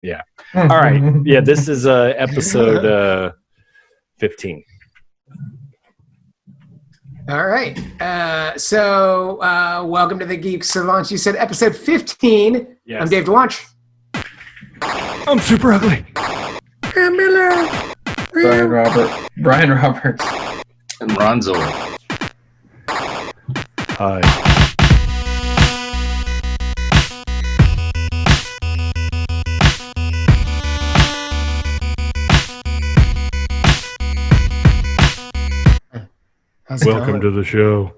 Yeah. All right. Yeah, this is episode 15. All right. So welcome to the Geek Savants. You said episode 15. Yes. I'm Dave DeWanch. I'm super ugly. Brian Roberts. And Ronzo. Hi. Welcome to the show.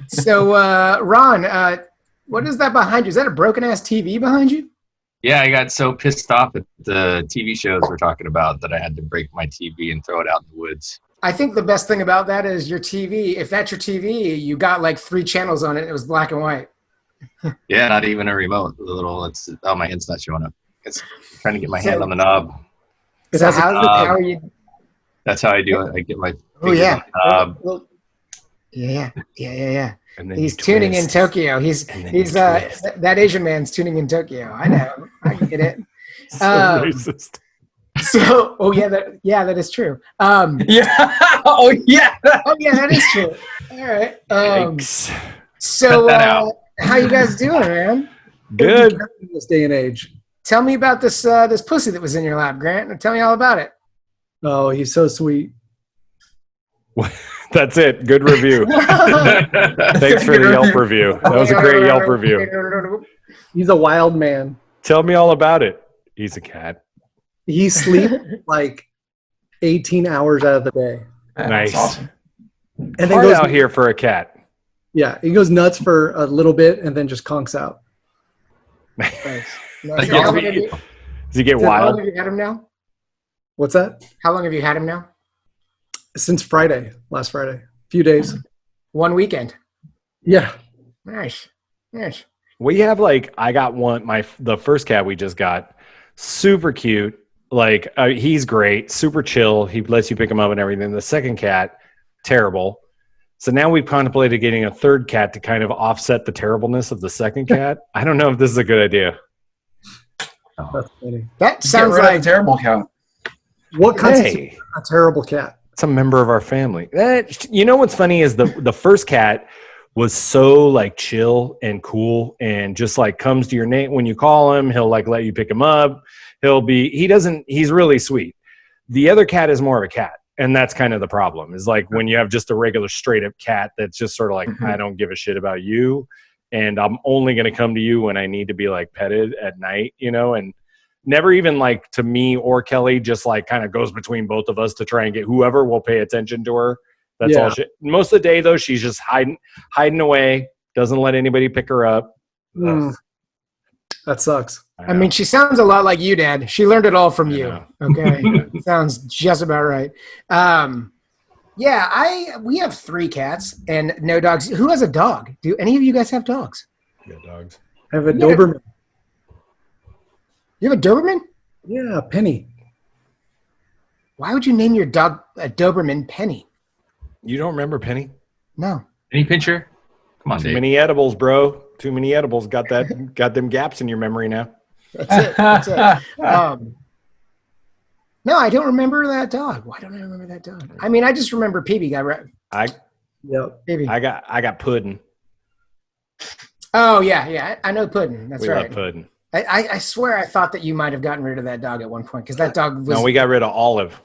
So, Ron, what is that behind you? Is that a broken-ass TV behind you? Yeah, I got so pissed off at the TV shows we're talking about that I had to break my TV and throw it out in the woods. I think the best thing about that is your TV. If that's your TV, you got like 3 channels on it. And it was black and white. Yeah, not even a remote. My hand's not showing up. It's trying to get my hand on the knob. So how are you? That's how I do it. I get my Oh yeah. knob. Well, yeah. And then He's you tuning in twist. Tokyo. He's that Asian man's tuning in Tokyo. I know. I get it. So racist. So, that is true. Yeah. Oh yeah. That is true. All right. Yikes. So, Cut that out. how you guys doing, man? Good. In this day and age. Tell me about this this pussy that was in your lap, Grant. Tell me all about it. Oh, he's so sweet. That's it. Good review. Thanks for the Yelp review. That was a great Yelp review. He's a wild man. Tell me all about it. He's a cat. He sleeps like 18 hours out of the day. Nice. That's awesome. And then Hard goes out here for a cat. Yeah, he goes nuts for a little bit and then just conks out. Nice. Like, How long Does have you- Does he get how long wild? have you had him now? What's that? How long have you had him now? Since Friday, last Friday. Few days. 1 weekend. Yeah. Nice. We have I got the first cat we just got, super cute. He's great, super chill. He lets you pick him up and everything. The second cat, terrible. So now we've contemplated getting a third cat to kind of offset the terribleness of the second cat. I don't know if this is a good idea. That's funny. That Get sounds rid of like the terrible cat. What constitutes Hey, a terrible cat? it's a member of our family. You know what's funny is the first cat was so chill and cool and just comes to your name when you call him. He'll let you pick him up. He's really sweet. The other cat is more of a cat. And that's kind of the problem is when you have just a regular straight up cat that's just sort of I don't give a shit about you. And I'm only going to come to you when I need to be petted at night, and never even to me or Kelly, just kind of goes between both of us to try and get whoever will pay attention to her. That's all shit. Most of the day though, she's just hiding away. Doesn't let anybody pick her up. That sucks. I mean, she sounds a lot like you, Dad. She learned it all from you. know. Okay. Sounds just about right. We have 3 cats and no dogs. Who has a dog? Do any of you guys have dogs? Yeah, dogs. I have a Yeah. Doberman. You have a Doberman? Yeah, Penny. Why would you name your dog a Doberman Penny? You don't remember Penny? No. Any pincher? Come on, Too Dave. many edibles, bro. Too many edibles. Got them gaps in your memory now. That's it. No, I don't remember that dog. Why don't I remember that dog? I mean, I just remember PB got Yep. PB. I got Puddin'. Oh yeah. I know Puddin'. That's We right. love Puddin'. I swear I thought that you might have gotten rid of that dog at one point because that dog was. No, we got rid of Olive,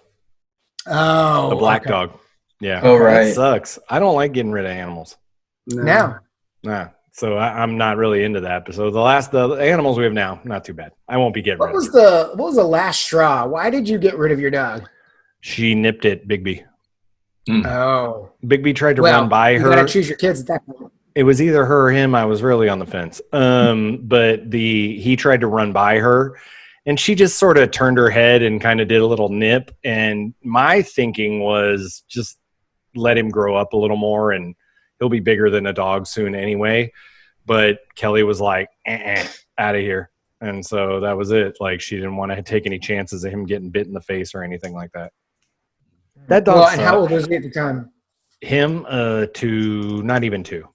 Oh, the black okay. dog. Yeah. Oh, That right. sucks. I don't like getting rid of animals. No. Nah. So I'm not really into that. But so the animals we have now, not too bad. I won't be getting What rid of was her. what was the last straw? Why did you get rid of your dog? She nipped it, Bigby. Oh, Bigby tried to well, run by you her. gotta choose your kids at that point. It was either her or him. I was really on the fence. But he tried to run by her, and she just sort of turned her head and kind of did a little nip. And my thinking was just let him grow up a little more, and he'll be bigger than a dog soon anyway. But Kelly was like, out of here. And so that was it. She didn't want to take any chances of him getting bit in the face or anything like that. That dog. Well, and how old was he at the time? Him, not even 2.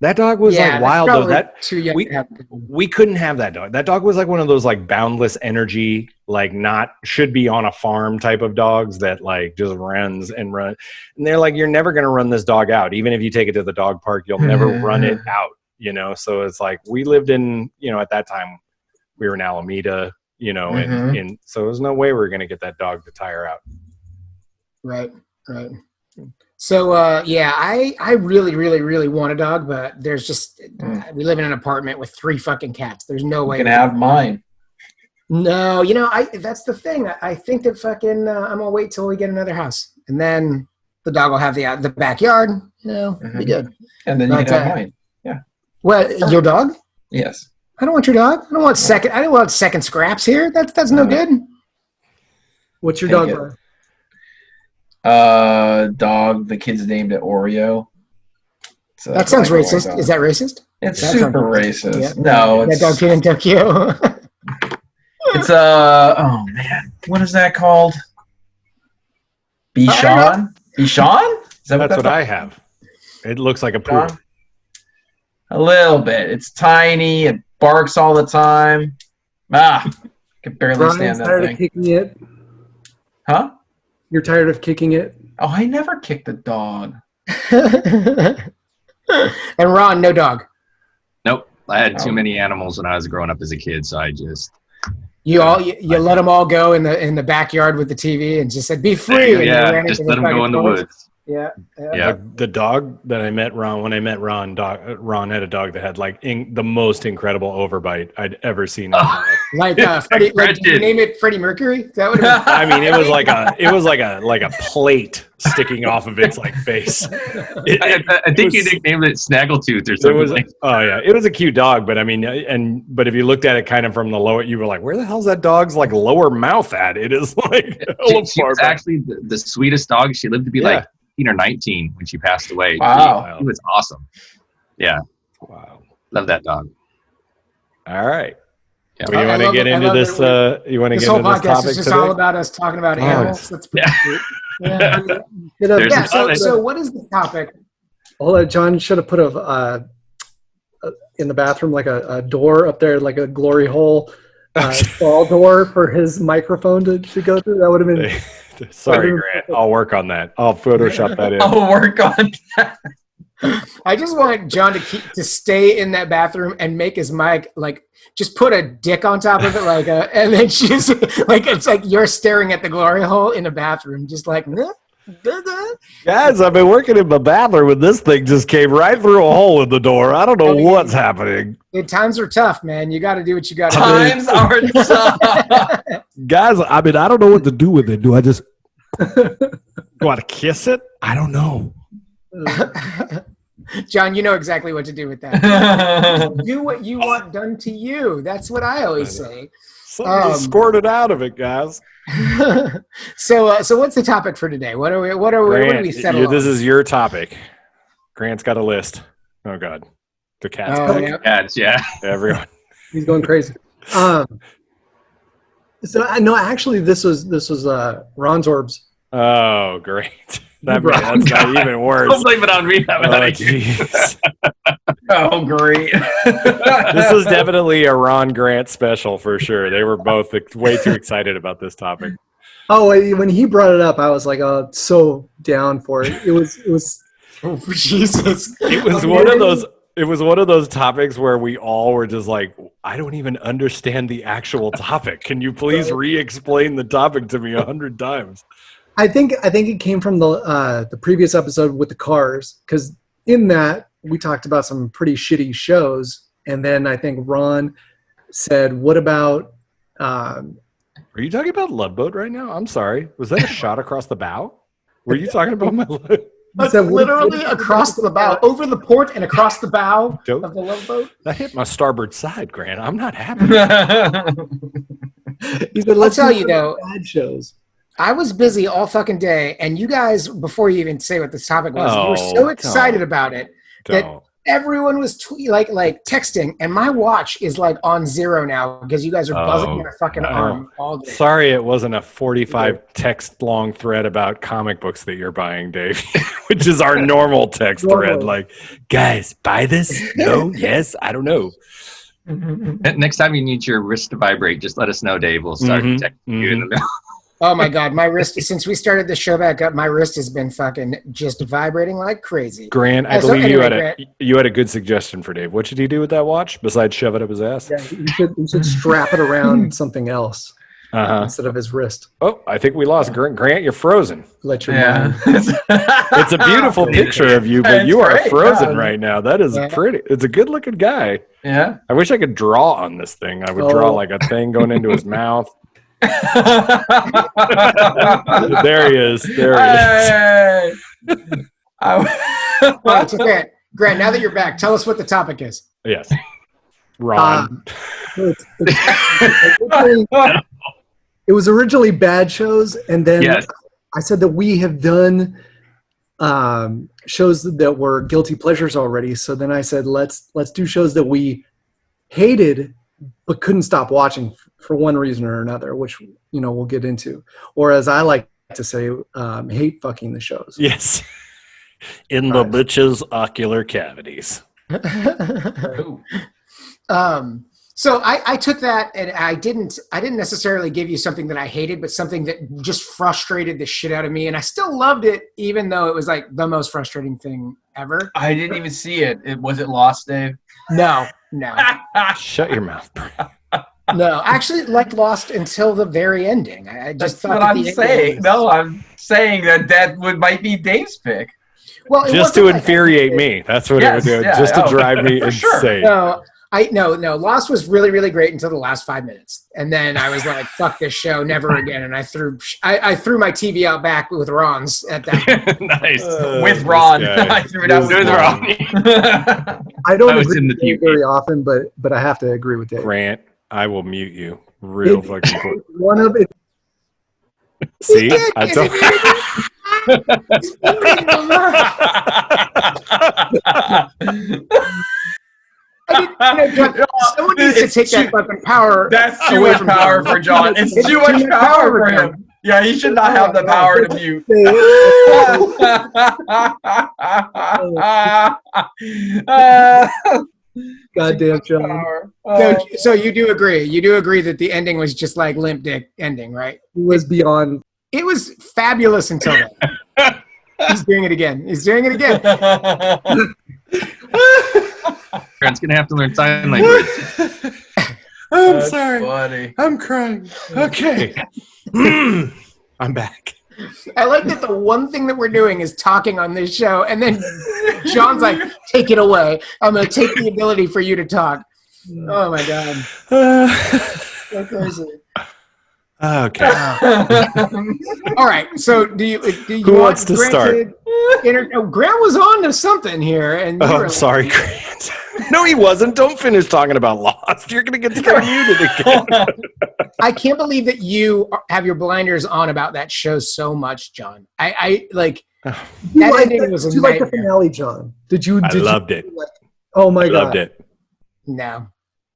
That dog was like that's wild though. probably That too young we to have. we couldn't have that dog. That dog was like one of those like boundless energy, like not should be on a farm type of dogs that like just runs and run. And they're like, you're never gonna run this dog out. Even if you take it to the dog park, you'll never run it out, you know. So it's like we lived in, you know, at that time we were in Alameda, you know, and so there's no way we were gonna get that dog to tire out. Right. So I really, really, really want a dog, but there's just we live in an apartment with 3 fucking cats. There's no way. You can have mine. No, you know, that's the thing. I think that fucking I'm gonna wait till we get another house, and then the dog will have the backyard. You know, be good. And then you can have mine. Yeah. What, your dog? Yes. I don't want your dog. I don't want second scraps here. That's no good. What's your Take dog? it. Brian? Dog. The kid's named it Oreo. So That sounds like a white racist. dog. Is that racist? It's That super sounds racist. Yeah. No, That it's dog came in Tokyo. it's oh man, what is that called? Bichon? Bichon? Is that That's what I have. It looks like a poodle. Bichon? A little bit. It's tiny. It barks all the time. Can barely Brian's stand that tired of thing. kicking it. Huh? You're tired of kicking it. Oh, I never kicked a dog. And Ron, no dog. Nope. I had too many animals when I was growing up as a kid, so I just You let them all go in the backyard with the TV and just said, "Be free." And you ran just into let them go in the fucking woods. Yeah. Yeah, the dog that I met, Ron. When I met Ron, Ron had a dog that had like the most incredible overbite I'd ever seen. In my life. Like Freddie. Like, did you name it Freddie Mercury? That would have I mean, it was like a plate sticking off of its like face. I think you nicknamed it Snaggletooth or It something. was it was a cute dog, but I mean, but if you looked at it kind of from the lower, you were like, where the hell's that dog's like lower mouth at? It is like she was actually the sweetest dog. She lived to be like 18 or 19 when she passed away. Wow. She was awesome. Yeah. Wow. Love that dog. All right. Yeah. Well, you want to get into this? You want to This get whole into this podcast topic is just today? all about us talking about animals. That's pretty cute. Yeah. There's Yeah. a- So what is the topic? John should have put in the bathroom like a door up there, like a glory hole, stall door for his microphone to go through. That would have been. Sorry, Grant. I'll work on that. I'll Photoshop that in. I'll work on that. I just want John to stay in that bathroom and make his mic like just put a dick on top of it, and then just like it's like you're staring at the glory hole in a bathroom, just like. Guys, I've been working in my bathroom and this thing just came right through a hole in the door. I don't know what's happening. Times are tough, man. You got to do what you got to do. Times are tough. Guys, I mean, I don't know what to do with it. Do I just go out to kiss it? I don't know. John, you know exactly what to do with that. Do what you want done to you. That's what I always say. Something just squirted out of it, guys. So what's the topic for today? What do we settle on? This is your topic. Grant's got a list. Oh God, the cat's back. Yeah. Cats, yeah. Everyone. He's going crazy. So no, actually, this was Ron's orbs. Oh, great. That's not even worse. Don't blame it on me. Oh, jeez. Oh, great. This is definitely a Ron Grant special for sure. They were both way too excited about this topic. Oh, when he brought it up, I was like, "Oh, so down for it." It was. Oh, Jesus! It was one of those. It was one of those topics where we all were just like, I don't even understand the actual topic. Can you please re-explain the topic to me 100 times? I think it came from the previous episode with the cars, because in that we talked about some pretty shitty shows, and then I think Ron said, "What about?" Are you talking about Love Boat right now? I'm sorry. Was that a shot across the bow? Were you talking about my? Literally across the bow, over the port and across the bow Dope. of the Love Boat. That hit my starboard side, Grant. I'm not happy. He said, I'll tell you though, bad shows. I was busy all fucking day, and you guys, before you even say what this topic was, you were so excited about it that everyone was like texting, and my watch is like on 0 now because you guys are buzzing my fucking arm all day. Sorry, it wasn't a 45 text long thread about comic books that you're buying, Dave, which is our normal text thread. Like, guys, buy this? No, yes, I don't know. Next time you need your wrist to vibrate, just let us know, Dave. We'll start texting you in the middle. Oh my God, my wrist, since we started the show back up, my wrist has been fucking just vibrating like crazy. Grant, I believe you had a good suggestion for Dave. What should he do with that watch besides shove it up his ass? Yeah, you should strap it around something else instead of his wrist. Oh, I think we lost Grant. Grant, you're frozen. Let your mind. It's a beautiful picture of you, but you are frozen right now. That is pretty. It's a good looking guy. Yeah. I wish I could draw on this thing. I would draw like a thing going into his mouth. There he is. There he is. Grant, now that you're back, tell us what the topic is. Yes. Ron. It was originally bad shows, and then I said that we have done shows that were guilty pleasures already. So then I said, let's do shows that we hated but couldn't stop watching for one reason or another, which we'll get into. Or as I like to say, hate fucking the shows. Yes. In the bitch's ocular cavities. So I took that, and I didn't necessarily give you something that I hated, but something that just frustrated the shit out of me, and I still loved it, even though it was like the most frustrating thing ever. I didn't even see it. Was it Lost, Dave? No. Shut your mouth. No, actually, like Lost until the very ending. I just thought what I'm saying. No, I'm saying that might be Dave's pick. Well, just to infuriate me. That's what it would do. Just to drive me insane. No, Lost was really, really great until the last 5 minutes, and then I was like, "Fuck this show, never again." And I threw my TV out back with Ron's at that point. Nice with Ron. I threw it out with Ron. I don't agree with Dave very often, but I have to agree with Dave. Grant, I will mute you real fucking quick. One of it. See, I told someone needs to take that fucking power. That's too much power for John. It's too much power for him. Yeah, he should not have the power to mute. Goddamn, John. So you do agree? You do agree that the ending was just like limp dick ending, right? It was beyond. It was fabulous until then. He's doing it again. Grant's gonna have to learn sign language. I'm sorry. Funny. I'm crying. Okay. I'm back. I like that the one thing that we're doing is talking on this show, and then John's like, "Take it away. I'm gonna take the ability for you to talk." Oh my God. So crazy. Okay. All right. So do you Who wants to start? Grant was on to something here, and I'm sorry, Grant. No, he wasn't. Don't finish talking about Lost. You're going to get muted again. I can't believe that you have your blinders on about that show so much, John. I like that ending was a nightmare. Did you like the finale, John? I loved it. Oh my God. Loved it. No.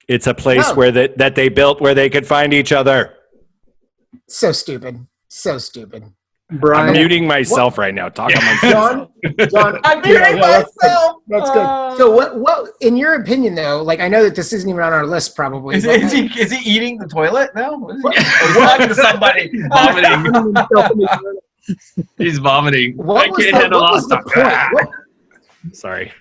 It's a place where that they built where they could find each other. So stupid. Brian, I'm muting myself right now. Talk on myself. John, I'm muting myself. That's good. So what, in your opinion, though, like I know that this isn't even on our list probably. Is he eating the toilet now? He's talking to somebody. Vomiting. He's vomiting. What was the point? Sorry.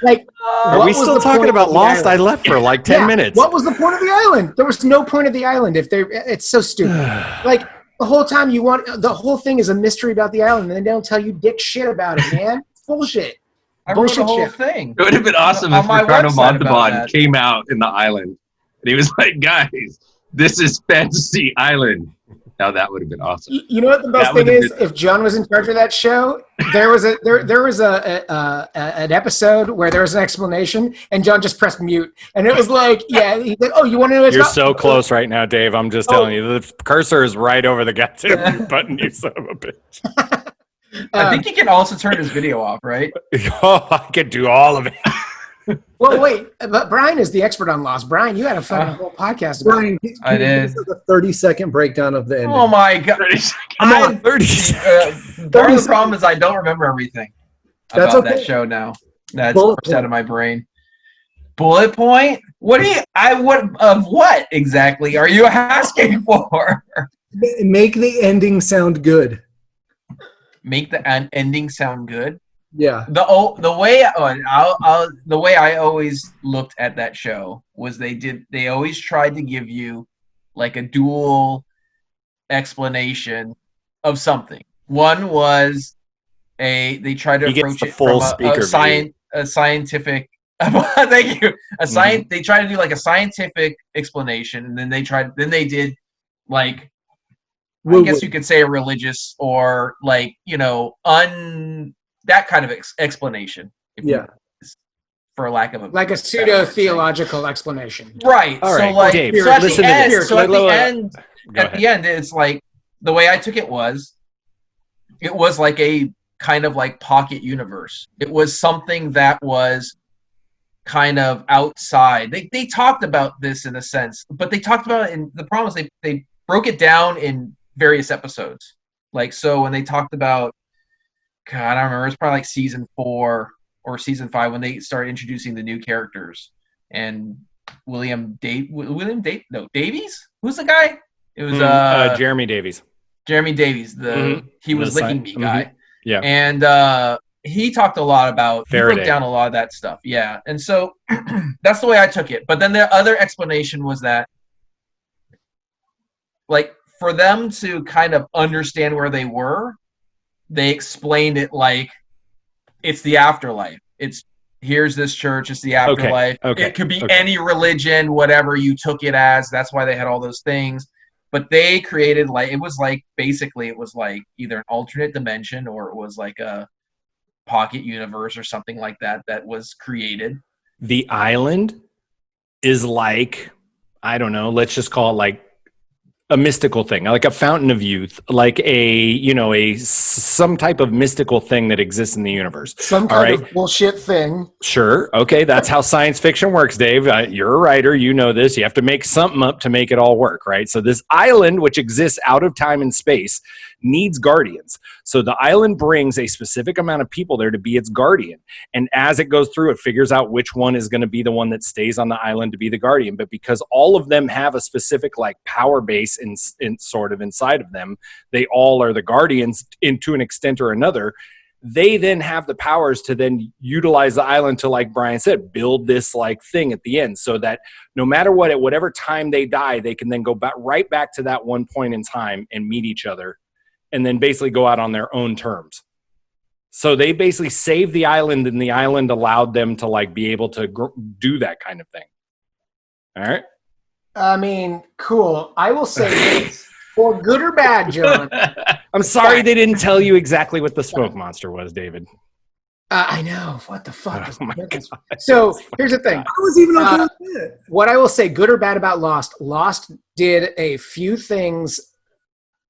Like, are we still talking about Lost? I left for like 10 minutes. What was the point of the island? There was no point of the island. It's so stupid. Like the whole time the whole thing is a mystery about the island, and they don't tell you dick shit about it, man. Bullshit. I wrote the whole thing. It would have been awesome if Ricardo Montalban came out in the island, and he was like, "Guys, this is Fantasy Island." Now that would have been awesome. You know what the best thing is? If John was in charge of that show, there was an episode where there was an explanation, and John just pressed mute, and it was like, yeah, he's like, "Oh, you want to know?" You're so close right now, Dave. I'm just telling you, the cursor is right over the goddamn button. You son of a bitch. I think he can also turn his video off, right? Oh, I could do all of it. Well, wait, but Brian is the expert on Lost. Brian, you had a fucking whole podcast about Brian, it. I did. This is a 30-second breakdown of the ending. Oh my god! Come on, 30 Part of the problem is I don't remember everything That's about okay. that show now. That's Bullet pushed out point. of my brain. Bullet point? What do you? What exactly are you asking for? Make the ending sound good. Make the ending sound good. Yeah. The way I always looked at that show was they always tried to give you like a dual explanation of something. One was they tried to He gets approach the it full from speaker view. a scientific thank you. Mhm. They tried to do like a scientific explanation, and then they did like I guess you could say a religious or like, that kind of explanation. For lack of Like a pseudo-theological explanation. Right. All right, so like, Dave, so at listen the to end, this. so at Go at ahead. the end, it's like the way I took it was like a kind of like pocket universe. It was something that was kind of outside. They talked about this in a sense, but they talked about it in the problem is they broke it down in various episodes. Like, so when they talked about, God, I don't remember, it's probably like season 4 or season 5 when they started introducing the new characters and Davies? Who's the guy? It was Jeremy Davies. Jeremy Davies. He was The licking me sign- guy. Yeah. And he talked a lot about he Faraday. broke down a lot of that stuff. Yeah. And so that's the way I took it. But then the other explanation was that like for them to kind of understand where they were, they explained it like it's the afterlife. It's here's this church, it's the afterlife. Okay. It could be any religion, whatever you took it as. That's why they had all those things. But they created basically it was like either an alternate dimension or it was like a pocket universe or something like that was created. The island is like, I don't know, let's just call it like a mystical thing, like a fountain of youth, like some type of mystical thing that exists in the universe. Some kind of bullshit thing. Sure. Okay. That's how science fiction works, Dave. You're a writer. You know this. You have to make something up to make it all work, right? So this island, which exists out of time and space, needs guardians. So the island brings a specific amount of people there to be its guardian. And as it goes through, it figures out which one is going to be the one that stays on the island to be the guardian. But because all of them have a specific like power base in sort of inside of them, they all are the guardians to an extent or another. They then have the powers to then utilize the island to, like Brian said, build this like thing at the end so that no matter what, at whatever time they die, they can then go right back to that one point in time and meet each other and then basically go out on their own terms. So they basically saved the island and the island allowed them to like be able to do that kind of thing. All right. I mean, cool. I will say this, for good or bad, John. I'm sorry they didn't tell you exactly what the smoke monster was, David. I know. What the fuck? Oh my God. So here's the thing. I was even okay with it. What I will say, good or bad about Lost did a few things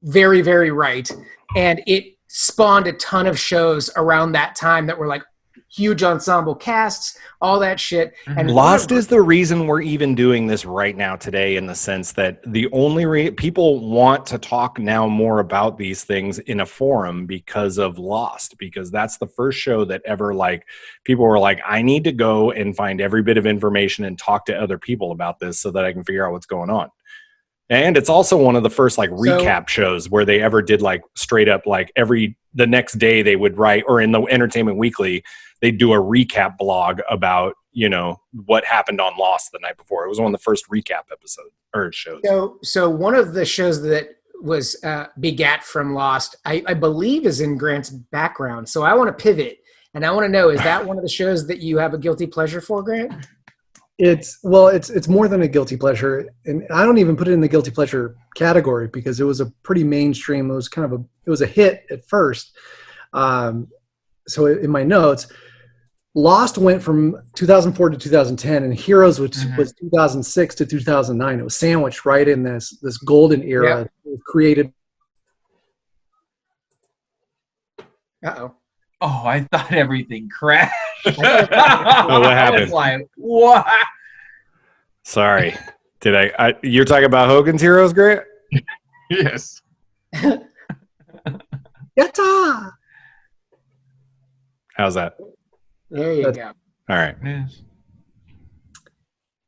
very, very right. And it spawned a ton of shows around that time that were like huge ensemble casts, all that shit. And Lost is the reason we're even doing this right now today, in the sense that the only people want to talk now more about these things in a forum because of Lost, because that's the first show that ever like people were like, I need to go and find every bit of information and talk to other people about this so that I can figure out what's going on. And it's also one of the first like recap shows where they ever did like straight up like the next day they would write, or in the Entertainment Weekly, they'd do a recap blog about, what happened on Lost the night before. It was one of the first recap episodes or shows. So one of the shows that was begat from Lost, I believe is in Grant's background. So I want to pivot and I want to know, is that one of the shows that you have a guilty pleasure for, Grant? It's more than a guilty pleasure, and I don't even put it in the guilty pleasure category because it was a pretty mainstream. It was it was a hit at first. So in my notes, Lost went from 2004 to 2010, and Heroes was 2006 to 2009. It was sandwiched right in this golden era. Yep. Created Uh-oh. Oh, I thought everything crashed. Oh, what happened? I was like, what? Sorry. Did I you're talking about Hogan's Heroes, Grant? Yes. Yatta! How's that? There you go. All right. Yes.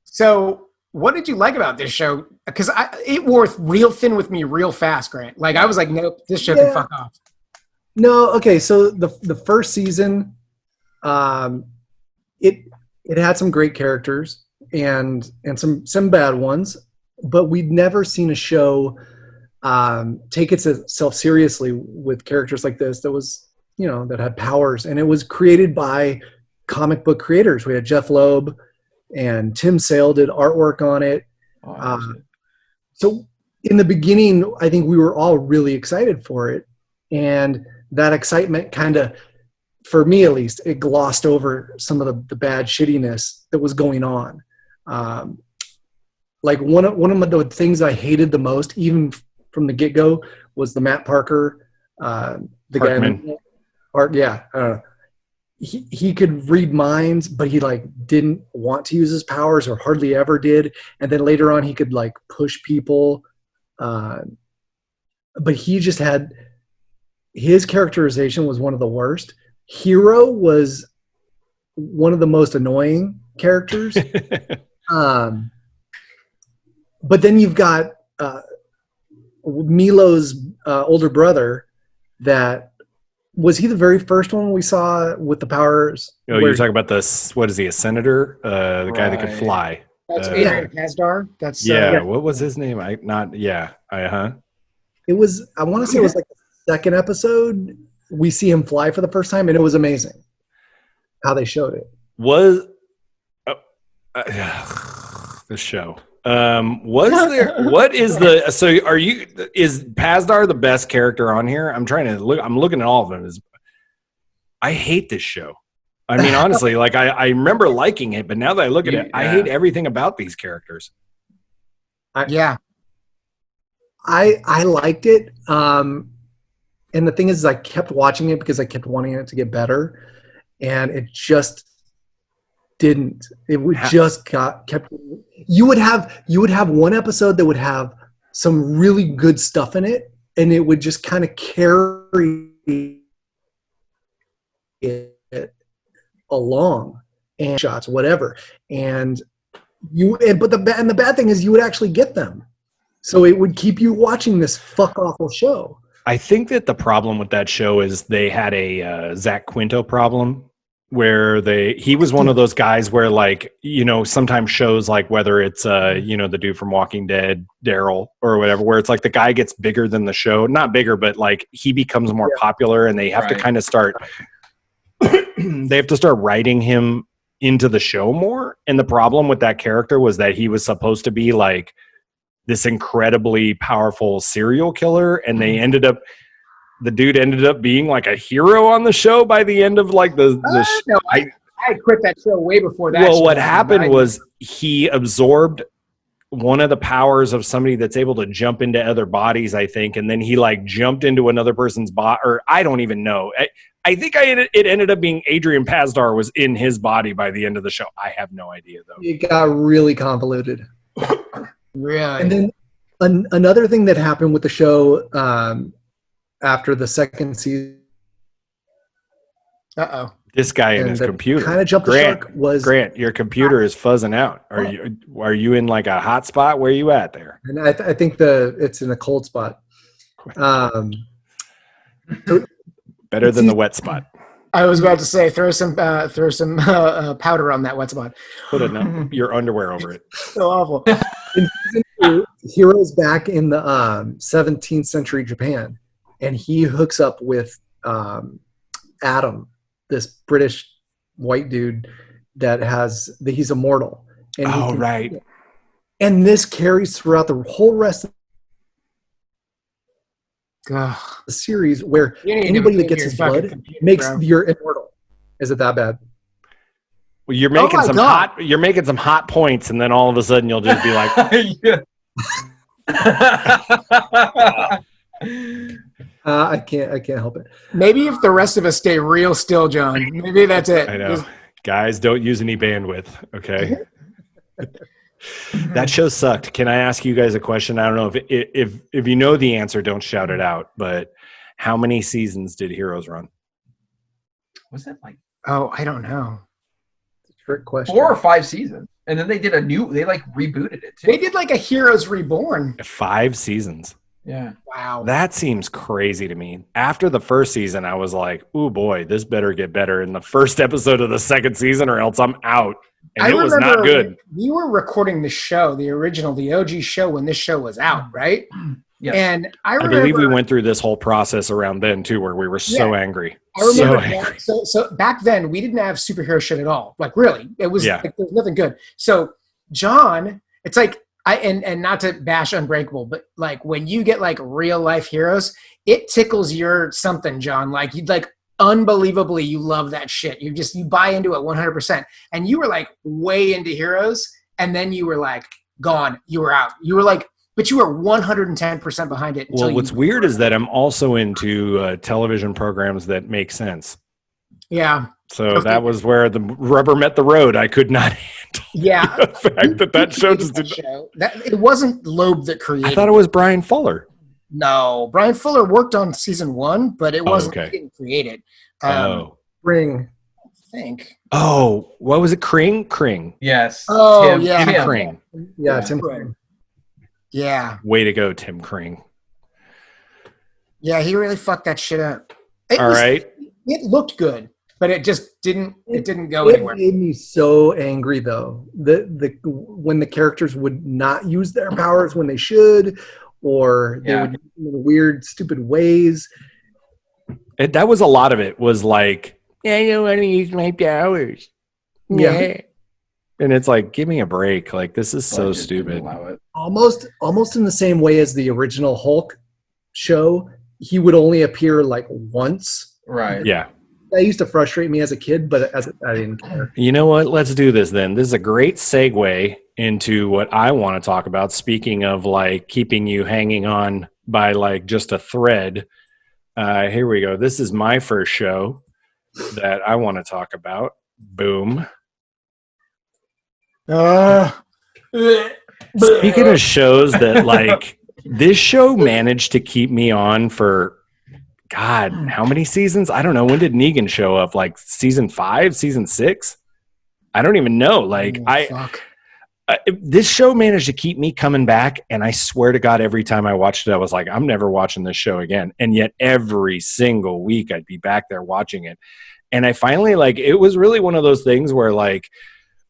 So, what did you like about this show? Because it wore real thin with me real fast, Grant. Like, I was like, nope, this show can fuck off. No, okay. So the first season, it had some great characters and some bad ones, but we'd never seen a show take itself seriously with characters like this. That was, that had powers, and it was created by comic book creators. We had Jeff Loeb and Tim Sale did artwork on it. So in the beginning, I think we were all really excited for it, and that excitement kind of, for me at least, it glossed over some of the bad shittiness that was going on. Like one of the things I hated the most, even from the get-go, was the Matt Parker, the Parkman. guy. He could read minds, but he didn't want to use his powers, or hardly ever did. And then later on, he could push people, but he just had. His characterization was one of the worst. Hero was one of the most annoying characters. But then you've got Milo's older brother. That was he the very first one we saw with the powers? Oh, you're talking about what is he, a senator? The guy that could fly. That's Adrian Kazdar. That's what was his name? It was, I want to say it was the second episode we see him fly for the first time, and it was amazing how they showed it. This show was there? What is is Pazdar the best character on here? I'm looking at all of them. I hate this show. I mean, honestly, I remember liking it, but now that I look at it, I hate everything about these characters. I liked it. And the thing is I kept watching it because I kept wanting it to get better, and it just didn't. It would just kept. You would have one episode that would have some really good stuff in it, and it would just kind of carry it along, and shots, whatever. And the bad thing is you would actually get them, so it would keep you watching this fuck awful show. I think that the problem with that show is they had a Zach Quinto problem, where he was one of those guys where sometimes shows whether it's the dude from Walking Dead, Daryl, or whatever, where it's the guy gets bigger than the show, not bigger, but he becomes more popular, and they have to kind of start writing him into the show more. And the problem with that character was that he was supposed to be this incredibly powerful serial killer, and the dude ended up being a hero on the show by the end of No, I quit that show way before that. Well, what happened was he absorbed one of the powers of somebody that's able to jump into other bodies, I think, and then he jumped into another person's body, or I don't even know. I think it ended up being Adrian Pazdar was in his body by the end of the show. I have no idea though. It got really convoluted. Really? And then another thing that happened with the show after the second season. This guy and his computer kind of jumped the shark was Grant. Your computer is fuzzing out. Are you in a hot spot? Where are you at there? And I think it's in a cold spot. Better than the wet spot. I was about to say throw some powder on that wet spot. Put your underwear over it. So awful. In season 2, Hero's back in the 17th century Japan, and he hooks up with Adam, this British white dude he's immortal. And right. And this carries throughout the whole rest of the series, where anybody that gets his blood you're immortal. Is it that bad? Well, you're making some hot points, and then all of a sudden you'll just be like, I can't help it. Maybe if the rest of us stay real still, John. Maybe that's it. I know. Guys, don't use any bandwidth, okay? That show sucked. Can I ask you guys a question? I don't know if you know the answer, don't shout it out, but how many seasons did Heroes run? Was it like Oh, I don't know. It's a trick question. 4 or 5 seasons? And then they did they like rebooted it too. They did like a Heroes Reborn. 5 seasons. Yeah. Wow. That seems crazy to me. After the first season, I was like, "Ooh boy, this better get better in the first episode of the second season, or else I'm out." And it was not good. We were recording the show, the OG show, when this show was out, right? Yes. And I I believe we went through this whole process around then too, where we were so angry. I remember So angry. so back then we didn't have superhero shit at all. Like really, it was like, there was nothing good. So John, it's like and not to bash Unbreakable, but like when you get like real life heroes, it tickles your something, John. Like you'd like unbelievably you love that shit. You buy into it 100%. And you were like way into heroes, and then you were like gone. You were out. You were like, but you were 110% behind it. Well, what's weird is that I'm also into television programs that make sense. Yeah. So that was where the rubber met the road. I could not handle the fact that show just didn't. It wasn't Loeb that created. I thought it was Brian Fuller. No, Brian Fuller worked on season 1, but it wasn't. He didn't create it. Ring. I think. Oh, what was it? Kring? Yes. Oh, Tim Kring. Yeah, Tim Kring. Yeah. Way to go, Tim Kring. Yeah, he really fucked that shit up. It looked good, but it just didn't. It didn't go anywhere. It made me so angry though. When the characters would not use their powers when they should, or they would use them in weird, stupid ways. That was a lot of it. Was like, I don't want to use my powers. Yeah. And it's like, give me a break. Like, this is so stupid. Almost in the same way as the original Hulk show, he would only appear like once. Right. Yeah. That used to frustrate me as a kid, but I didn't care. You know what? Let's do this then. This is a great segue into what I want to talk about. Speaking of like keeping you hanging on by like just a thread. Here we go. This is my first show that I want to talk about. Boom. Speaking of shows that like this show managed to keep me on for God, how many seasons? I don't know. When did Negan show up? Like season 5, season 6? I don't even know. Like this show managed to keep me coming back. And I swear to God, every time I watched it, I was like, I'm never watching this show again. And yet every single week I'd be back there watching it. And I finally it was really one of those things where like,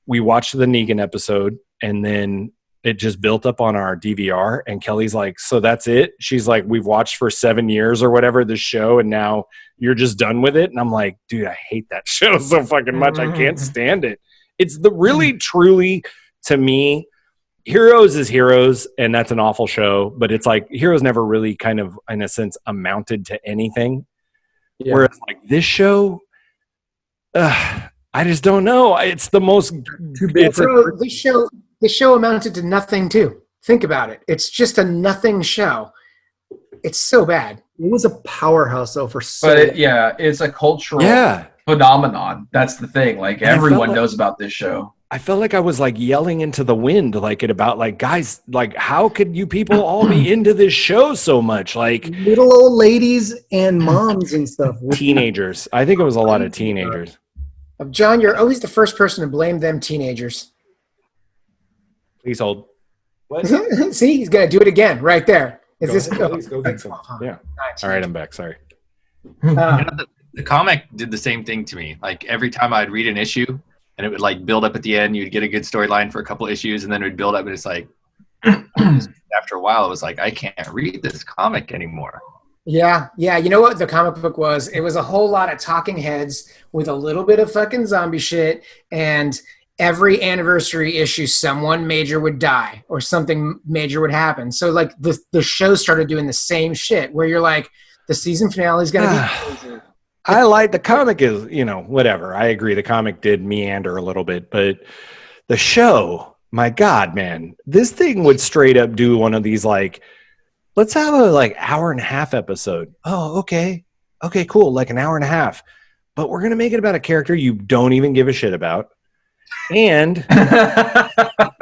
we watched the Negan episode and then it just built up on our DVR and Kelly's like, so that's it? She's like, we've watched for 7 years or whatever this show and now you're just done with it? And I'm like, dude, I hate that show so fucking much. I can't stand it. It's the really, truly, to me, Heroes is Heroes and that's an awful show, but it's like Heroes never really kind of, in a sense, amounted to anything. Yeah. Whereas like this show, I just don't know. It's the most. This show amounted to nothing too. Think about it. It's just a nothing show. It's so bad. It was a powerhouse though for so. But it's a cultural phenomenon. That's the thing. Like everyone knows about this show. I felt like I was like yelling into the wind, like it about like guys, like how could you people all be into this show so much? Like little old ladies and moms and stuff. Teenagers. I think it was a lot of teenagers. John, you're always the first person to blame them teenagers. Please hold. What? See, he's gonna do it again right there. Go get some. Yeah. All right, I'm back. Sorry. The comic did the same thing to me. Like every time I'd read an issue, and it would like build up at the end. You'd get a good storyline for a couple issues, and then it would build up, and it's like after a while, it was like I can't read this comic anymore. Yeah. You know what the comic book was? It was a whole lot of talking heads with a little bit of fucking zombie shit, and every anniversary issue, someone major would die or something major would happen. So like the show started doing the same shit where you're like, the season finale is going to be crazy. I like the comic is, whatever. I agree. The comic did meander a little bit, but the show, my God, man, this thing would straight up do one of these like let's have a like hour and a half episode. Oh, okay, cool, like an hour and a half, but we're gonna make it about a character you don't even give a shit about, and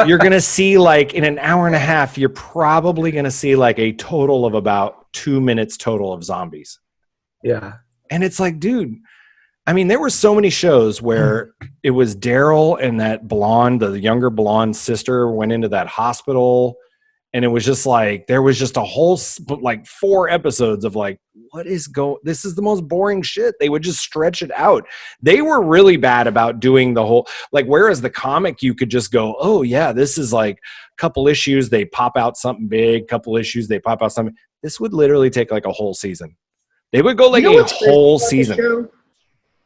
you're gonna see like in an hour and a half, you're probably gonna see like a total of about 2 minutes total of zombies. Yeah. And it's like, dude, I mean, there were so many shows where it was Daryl and that blonde, the younger blonde sister went into that hospital. And it was just like, there was just a whole, like 4 episodes of like, this is the most boring shit. They would just stretch it out. They were really bad about doing the whole, like, whereas the comic, you could just go, oh yeah, this is like a couple issues. They pop out something big, couple issues. They pop out something. This would literally take like a whole season. They would go like a whole season.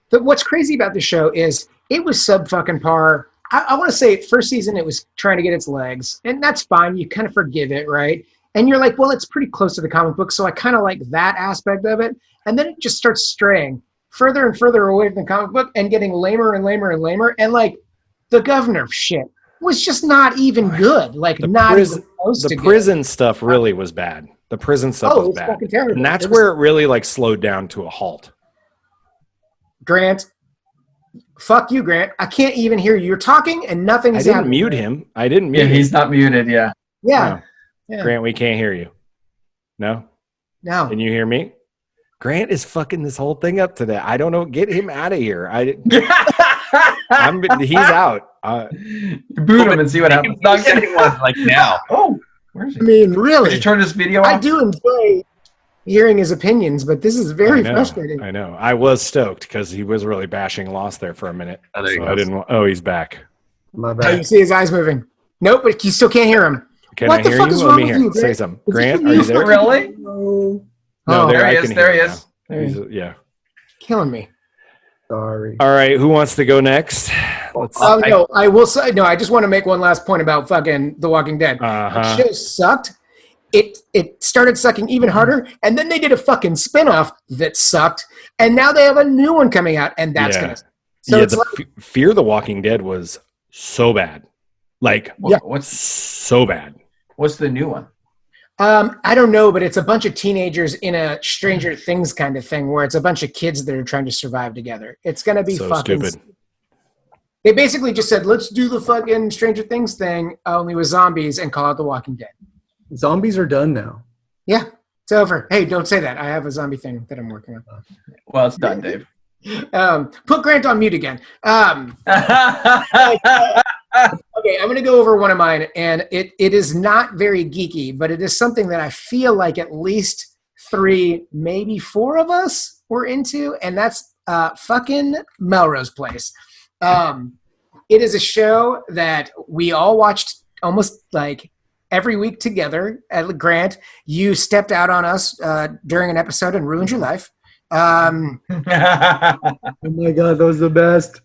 What's crazy about the show is it was sub fucking par. I want to say first season it was trying to get its legs, and that's fine. You kind of forgive it, right? And you're like, well, it's pretty close to the comic book, so I kind of like that aspect of it. And then it just starts straying further and further away from the comic book and getting lamer and lamer and lamer. And like the governor shit was just not even good. Like even close to the prison stuff really was bad. The prison stuff was bad. Fucking terrible. And that's where it really like slowed down to a halt. Grant, fuck you, Grant. I can't even hear you. You're talking and nothing is happening. Mute him. I didn't mute him. He's not muted, yeah. Yeah. No. Yeah. Grant, we can't hear you. No? No. Can you hear me? Grant is fucking this whole thing up today. I don't know. Get him out of here. He's out. Boot him and see what happens. Not getting one like now. Oh, where's he? I mean, really? Did you turn his video off? I do enjoy hearing his opinions, but this is very frustrating. I know. I was stoked because he was really bashing Lost there for a minute. Oh, there you go. I didn't. Oh, he's back. My Oh, bad. you see his eyes moving. Nope, but you still can't hear him. Can What I the hear fuck you? is Let wrong me with hear. you, Say Grant? something. Is Grant, it are you you? there? Really? No, No, there I he can is. hear There he you is. now. Yeah. killing me. Sorry. All right. Who wants to go next? No, I will say, no, I just want to make one last point about fucking The Walking Dead. Uh-huh. The show sucked. It started sucking even harder, and then they did a fucking spinoff that sucked, and now they have a new one coming out, and that's Yeah. gonna. So yeah, it's Fear the Walking Dead was so bad. Like, What's so bad. the new one? I don't know, but it's a bunch of teenagers in a Stranger Things kind of thing, where it's a bunch of kids that are trying to survive together. It's gonna be So fucking stupid. They basically just said, let's do the fucking Stranger Things thing, only with zombies, and call it The Walking Dead. Zombies are done now. Yeah, it's over. Hey, don't say that. I have a zombie thing that I'm working on. Well, it's done, Dave. Put Grant on mute again. Okay, I'm going to go over one of mine, and it is not very geeky, but it is something that I feel like at least 3, maybe 4 of us were into, and that's fucking Melrose Place. It is a show that we all watched almost like every week together. Grant, you stepped out on us during an episode and ruined your life. Oh my god, that was the best.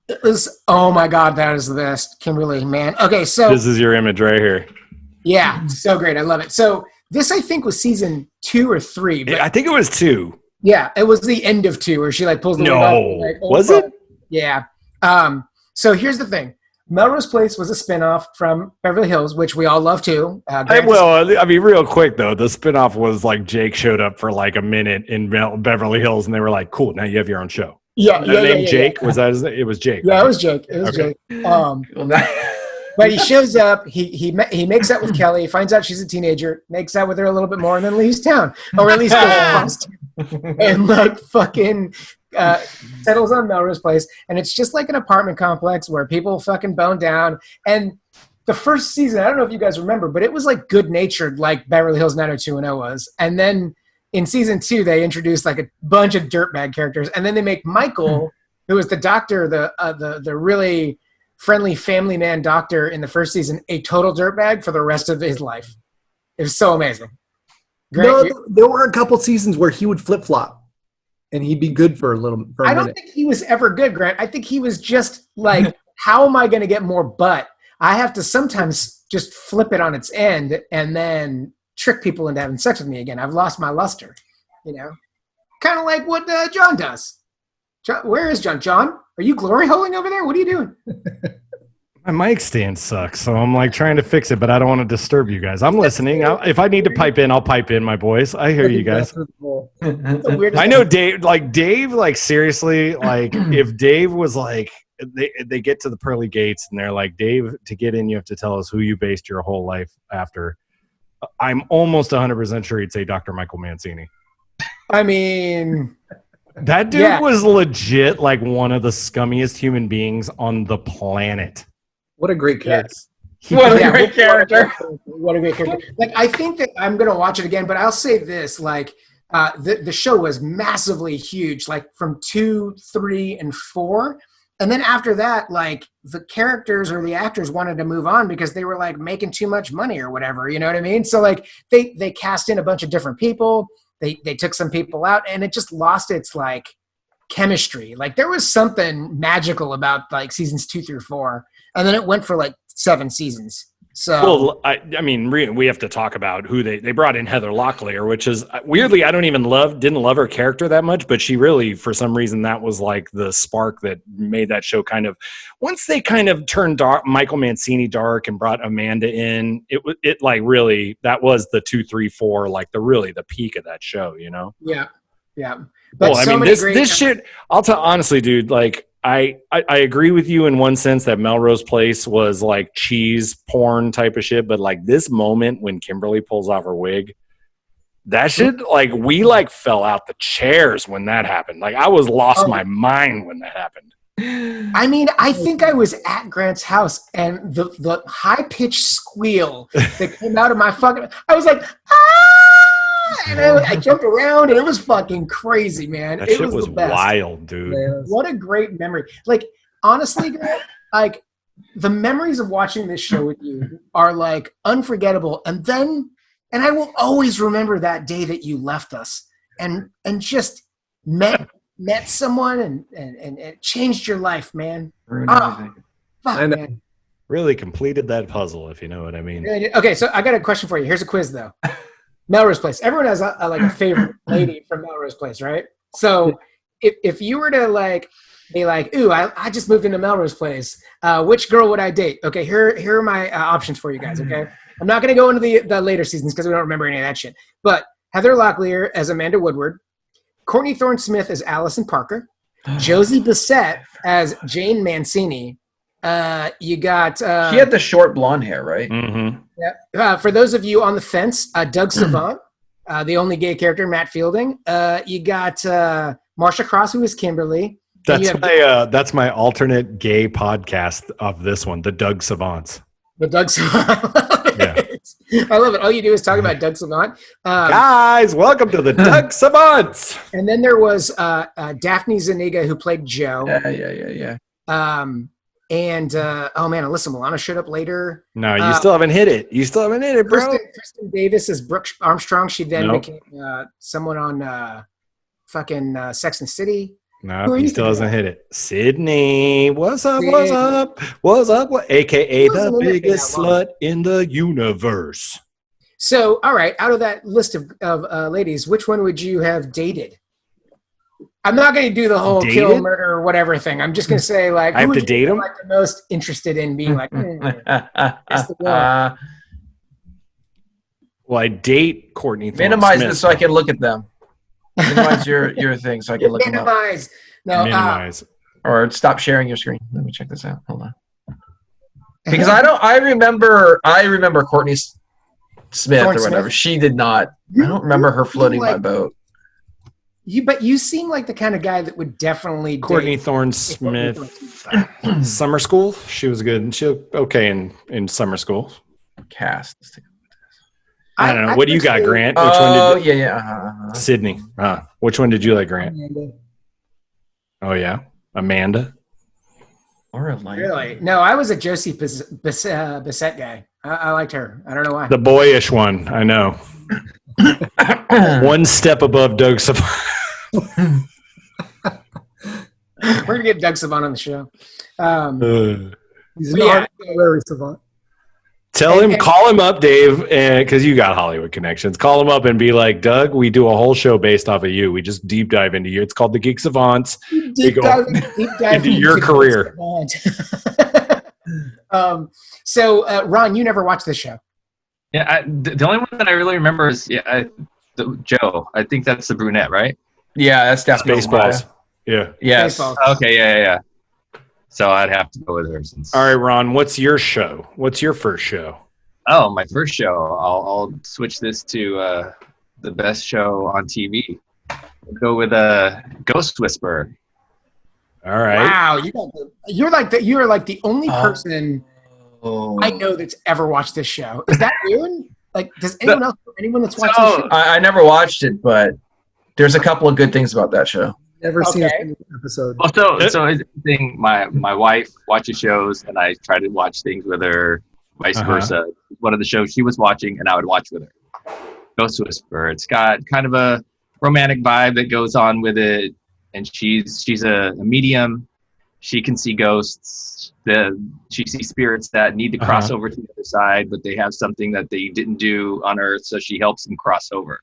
It was, oh my god, that is the best, Kimberly, man. Okay, so This is your image right here. yeah, so great, I love it. So this I think was season 2 or 3, but I think it was 2. yeah, it was the end of 2 where she like pulls the wig off and, like, oh, Was fuck. it? Yeah. So here's the thing. Melrose Place was a spinoff from Beverly Hills, which we all love too. I mean, real quick though, the spinoff was like Jake showed up for like a minute in Beverly Hills, and they were like, "Cool, now you have your own show." yeah, Jake was that? It was Jake. Yeah, right? it was Jake. It was Okay. Jake. But he shows up. He makes out with Kelly. Finds out she's a teenager. Makes out with her a little bit more, and then leaves town, or at least goes past, and like fucking. Settles on Melrose Place, and it's just like an apartment complex where people fucking bone down. And the first season, I don't know if you guys remember, but it was like good natured, like Beverly Hills 90210 was. And then in season 2, they introduced like a bunch of dirtbag characters, and then they make Michael, who was the doctor, the really friendly family man doctor in the first season, a total dirtbag for the rest of his life. It was so amazing. Grant, There were a couple seasons where he would flip flop. And he'd be good for a I don't minute. think he was ever good, Grant. I think he was just like, how am I going to get more butt? I have to sometimes just flip it on its end and then trick people into having sex with me again. I've lost my luster, you know? Kind of like what John does. John, where is John? John, are you glory holing over there? What are you doing? My mic stand sucks, so I'm like trying to fix it, but I don't want to disturb you guys. I'm listening. If I need to pipe in, I'll pipe in, my boys. I hear you guys. I know Dave. Like seriously, like if Dave was like, they get to the pearly gates and they're like, Dave, to get in, you have to tell us who you based your whole life after. I'm almost 100% sure he'd say Dr. Michael Mancini. I mean, that dude was legit like one of the scummiest human beings on the planet. What a great character. Yes. What a great character. What a great character. Like, I think that I'm going to watch it again, but I'll say this, like, the show was massively huge, like from 2, 3, and 4. And then after that, like, the characters or the actors wanted to move on because they were like making too much money or whatever, you know what I mean? So like they cast in a bunch of different people. They took some people out, and it just lost its like chemistry. Like there was something magical about like seasons 2 through 4. And then it went for like 7 seasons. So, well, I mean, we have to talk about who they brought in Heather Locklear, which is weirdly, I didn't love her character that much, but she really, for some reason, that was like the spark that made that show kind of, once they kind of turned Michael Mancini dark and brought Amanda in, it like really, that was the 2, 3, 4, like the peak of that show, you know? Yeah. Yeah. But well, I mean, this shit, I'll tell honestly, dude, like, I agree with you in one sense that Melrose Place was like cheese porn type of shit, but like this moment when Kimberly pulls off her wig, that shit, like we like fell out the chairs when that happened. Like I was lost my mind when that happened. I mean, I think I was at Grant's house and the high-pitched squeal that came out of my fucking, I was like, ah! And I jumped around, and it was fucking crazy, man. That it shit was the best. wild, dude. What a great memory. Like, honestly, Grant, like, the memories of watching this show with you are, like, unforgettable. And I will always remember that day that you left us and just met someone and it changed your life, man. Fuck, man. Really completed that puzzle, if you know what I mean. Okay, so I got a question for you. Here's a quiz, though. Melrose Place. Everyone has a favorite lady from Melrose Place, right? So if you were to like be like, ooh, I just moved into Melrose Place, which girl would I date? Okay, here are my options for you guys, okay? I'm not going to go into the later seasons because we don't remember any of that shit. But Heather Locklear as Amanda Woodward, Courtney Thorne-Smith as Allison Parker, Josie Bissett as Jane Mancini. You got... she had the short blonde hair, right? Mm-hmm. Yeah. For those of you on the fence, Doug Savant, the only gay character, Matt Fielding. You got Marsha Cross, who is Kimberly. That's my alternate gay podcast of this one, the Doug Savants. The Doug Savant. Yeah. I love it. All you do is talk about Doug Savant. Guys, welcome to the Doug Savants. And then there was Daphne Zuniga, who played Jo. Yeah. And Alyssa Milano showed up later. No, you still haven't hit it. Bro. Kristen Davis is Brooke Armstrong. She then became someone on fucking Sex and the City. No, he still hasn't hit it. Sydney, what's up? AKA the biggest slut in the universe. So, all right, out of that list of ladies, which one would you have dated? I'm not going to do the whole kill, murder, or whatever thing. I'm just going to say, like, I have to date him. Like the most interested in being like, that's the one. Well, I date Courtney Thorne-Smith. Minimize this so I can look at them. Minimize your thing so I can look them up. Minimize. Or stop sharing your screen. Let me check this out. Hold on. Because I remember Courtney Smith or whatever. She did not. I don't remember her floating my boat. But you seem like the kind of guy that would definitely Courtney Thorne-Smith. Summer School. She was good. She was okay in Summer School. Cast. I don't know. What do you got, Grant? Which one did you? Sydney. Which one did you like, Grant? Amanda. Oh yeah, Amanda. Really? No, I was a Josie Bissett guy. I liked her. I don't know why. The boyish one. I know. One step above Doug Savant. We're gonna get Doug Savant on the show. He's not very Savant. Call him up, Dave, because you got Hollywood connections. Call him up and be like, Doug, we do a whole show based off of you. We just deep dive into you. It's called the Geek Savants. Deep dive into your career. So, Ron, you never watched this show. Yeah, the only one that I really remember is Joe. I think that's the brunette, right? Yeah, that's definitely Spaceballs. Yeah. Yes. Spaceballs. Okay, yeah. So I'd have to go with her since. All right, Ron, what's your show? What's your first show? Oh, my first show. I'll switch this to the best show on TV. I'll go with Ghost Whisperer. All right. Wow, you're like the only person I know that's ever watched this show. Is that weird? Like, does anyone that's watched this show? I never watched it, but there's a couple of good things about that show. Never seen a single episode. Well, so it's the thing. My wife watches shows, and I try to watch things with her. Vice versa. One of the shows she was watching, and I would watch with her. Ghost Whisperer. It's got kind of a romantic vibe that goes on with it, and she's a medium. She can see ghosts. She sees spirits that need to cross over to the other side, but they have something that they didn't do on Earth, so she helps them cross over.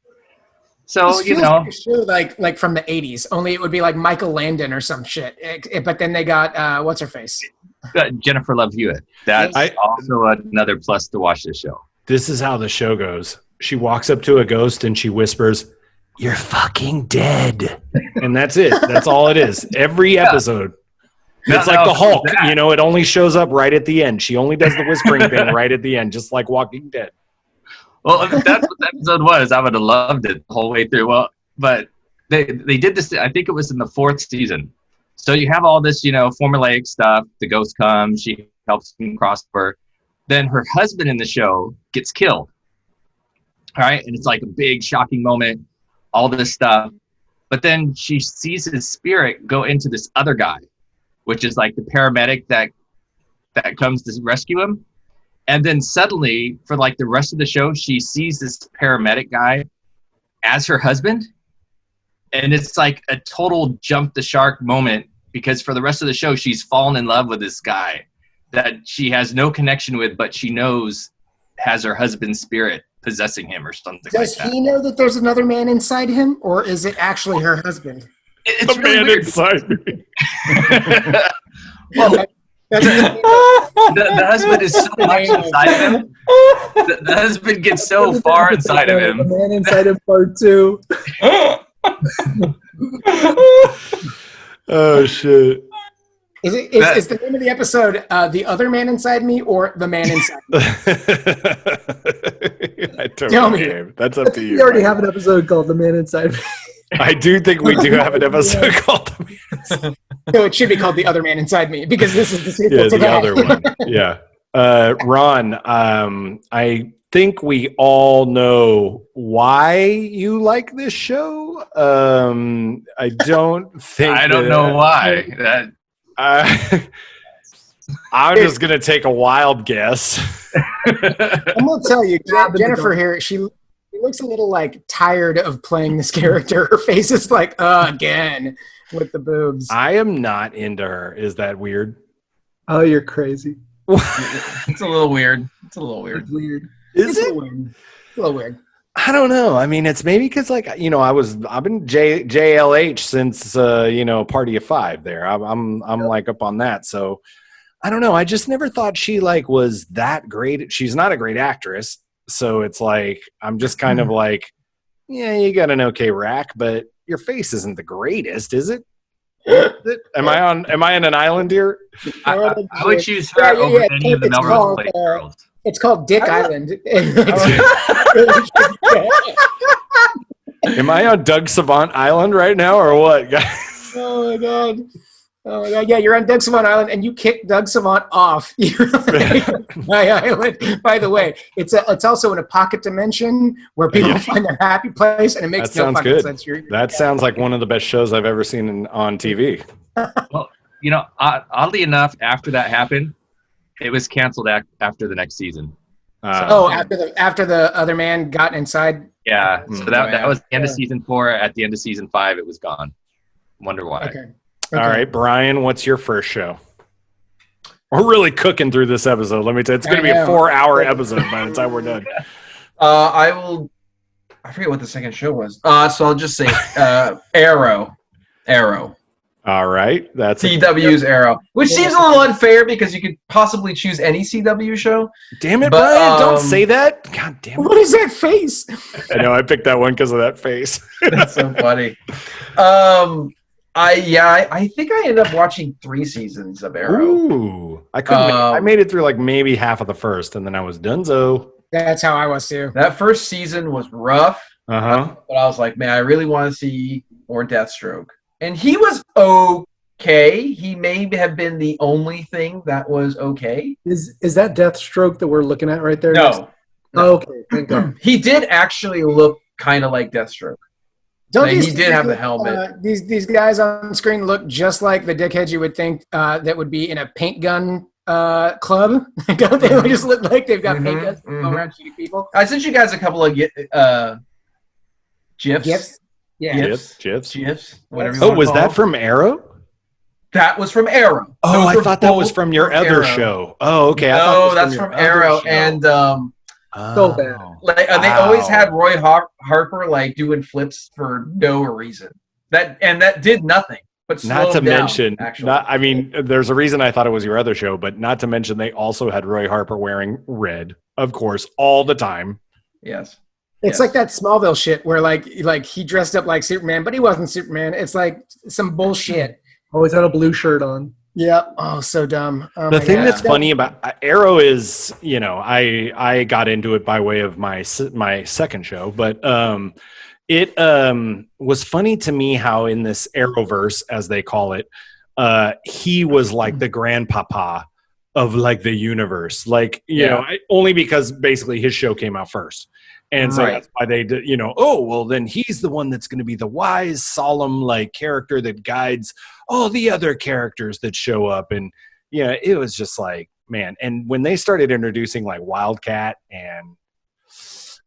So this feels like a show like from the 80s, only it would be like Michael Landon or some shit. But then they got what's her face? Jennifer Love Hewitt. That's also another plus to watch this show. This is how the show goes. She walks up to a ghost and she whispers, "You're fucking dead." And that's it. That's all it is. Every episode. It's like the Hulk. You know, it only shows up right at the end. She only does the whispering thing right at the end, just like Walking Dead. Well, if that's what the episode was, I would have loved it the whole way through. Well, but they did this, I think it was in the 4th season. So you have all this, formulaic stuff. The ghost comes, she helps him cross over. Then her husband in the show gets killed. All right. And it's like a big shocking moment, all this stuff. But then she sees his spirit go into this other guy, which is like the paramedic that comes to rescue him. And then suddenly, for like the rest of the show, she sees this paramedic guy as her husband. And it's like a total jump the shark moment, because for the rest of the show, she's fallen in love with this guy that she has no connection with, but she knows has her husband's spirit possessing him or something like that. Does he know that there's another man inside him, or is it actually her husband? It's The really man weird. inside me. Well, the husband is so much inside of him. The husband gets so far inside of him. The man inside him part 2. Oh, shit. Is the name of the episode The Other Man Inside Me or The Man Inside Me? I don't Tell know, me. Gabe. That's up to you. We already have an episode called The Man Inside Me. I do think we do have an episode called The Man Inside Me. So it should be called The Other Man Inside Me, because this is the sequel to the that. other one. Yeah. Ron, I think we all know why you like this show. I don't think I don't know why. I'm just gonna take a wild guess. I'm gonna tell you, Jennifer here, she looks a little like tired of playing this character. Her face is like, again, with the boobs. I am not into her. Is that weird? Oh, you're crazy. It's a little weird. It's Weird. Is it? a little weird. I don't know. I mean, it's maybe because I've been JLH since Party of 5 there. I'm like up on that. So I don't know. I just never thought she was that great. She's not a great actress. So it's like, I'm just kind of like, yeah, you got an okay rack, but your face isn't the greatest, is it? Am I on an island here? I would choose her over any of the Melrose Place girls. It's called Dick Island. Am I on Doug Savant Island right now or what, guys? Oh my god. Yeah, you're on Doug Savant Island and you kicked Doug Savant off. My island. By the way, it's also in a pocket dimension where people find their happy place, and it makes no fucking sense. That sounds like one of the best shows I've ever seen on TV. Well, oddly enough, after that happened, it was canceled after the next season. After the other man got inside. Yeah, so that was the end of season 4. At the end of season 5, it was gone. Wonder why. Okay. All right, Brian, what's your first show? We're really cooking through this episode. Let me tell you, it's going to be a 4-hour episode by the time we're done. I forget what the second show was. So I'll just say Arrow. All right, that's CW's Arrow, which seems a little unfair because you could possibly choose any CW show. Damn it, But, Brian! Don't say that. God damn it! What is that face? I know I picked that one because of that face. That's so funny. I think I ended up watching 3 seasons of Arrow. Ooh, I couldn't. I made it through like maybe half of the first, and then I was donezo. That's how I was too. That first season was rough, Uh-huh. but I was like, man, I really want to see more Deathstroke. And he was okay. He may have been the only thing that was okay. Is that Deathstroke that we're looking at right there? No. Oh, okay, thank God. He did actually look kind of like Deathstroke. He did have the helmet. These guys on screen look just like the dickheads you would think that would be in a paint gun club. Don't they just look like they've got paint guns going around shooting people? I sent you guys a couple of GIFs. GIFs? Yeah. GIFs. Whatever you Oh, want to was call that them. from Arrow? That was from Arrow. Oh, Those I were thought that was both from your other Arrow. show. Oh, okay. I thought it No, was that's your from other Arrow. show. And So bad. they always had Roy Harper like doing flips for no reason. That did nothing. But Not to slowed down, mention, actually. there's a reason I thought it was your other show, but not to mention they also had Roy Harper wearing red, of course, all the time. Yes. It's like that Smallville shit where like he dressed up like Superman, but he wasn't Superman. It's like some bullshit. Always had a blue shirt on. Yeah. Oh, so dumb. Oh, The my thing God. that's funny about Arrow is, I got into it by way of my second show, but it was funny to me how in this Arrowverse, as they call it, he was like the grandpapa of like the universe, like only because basically his show came out first. And so that's why they did, then he's the one that's going to be the wise, solemn, like character that guides all the other characters that show up. And it was just like, man. And when they started introducing like Wildcat and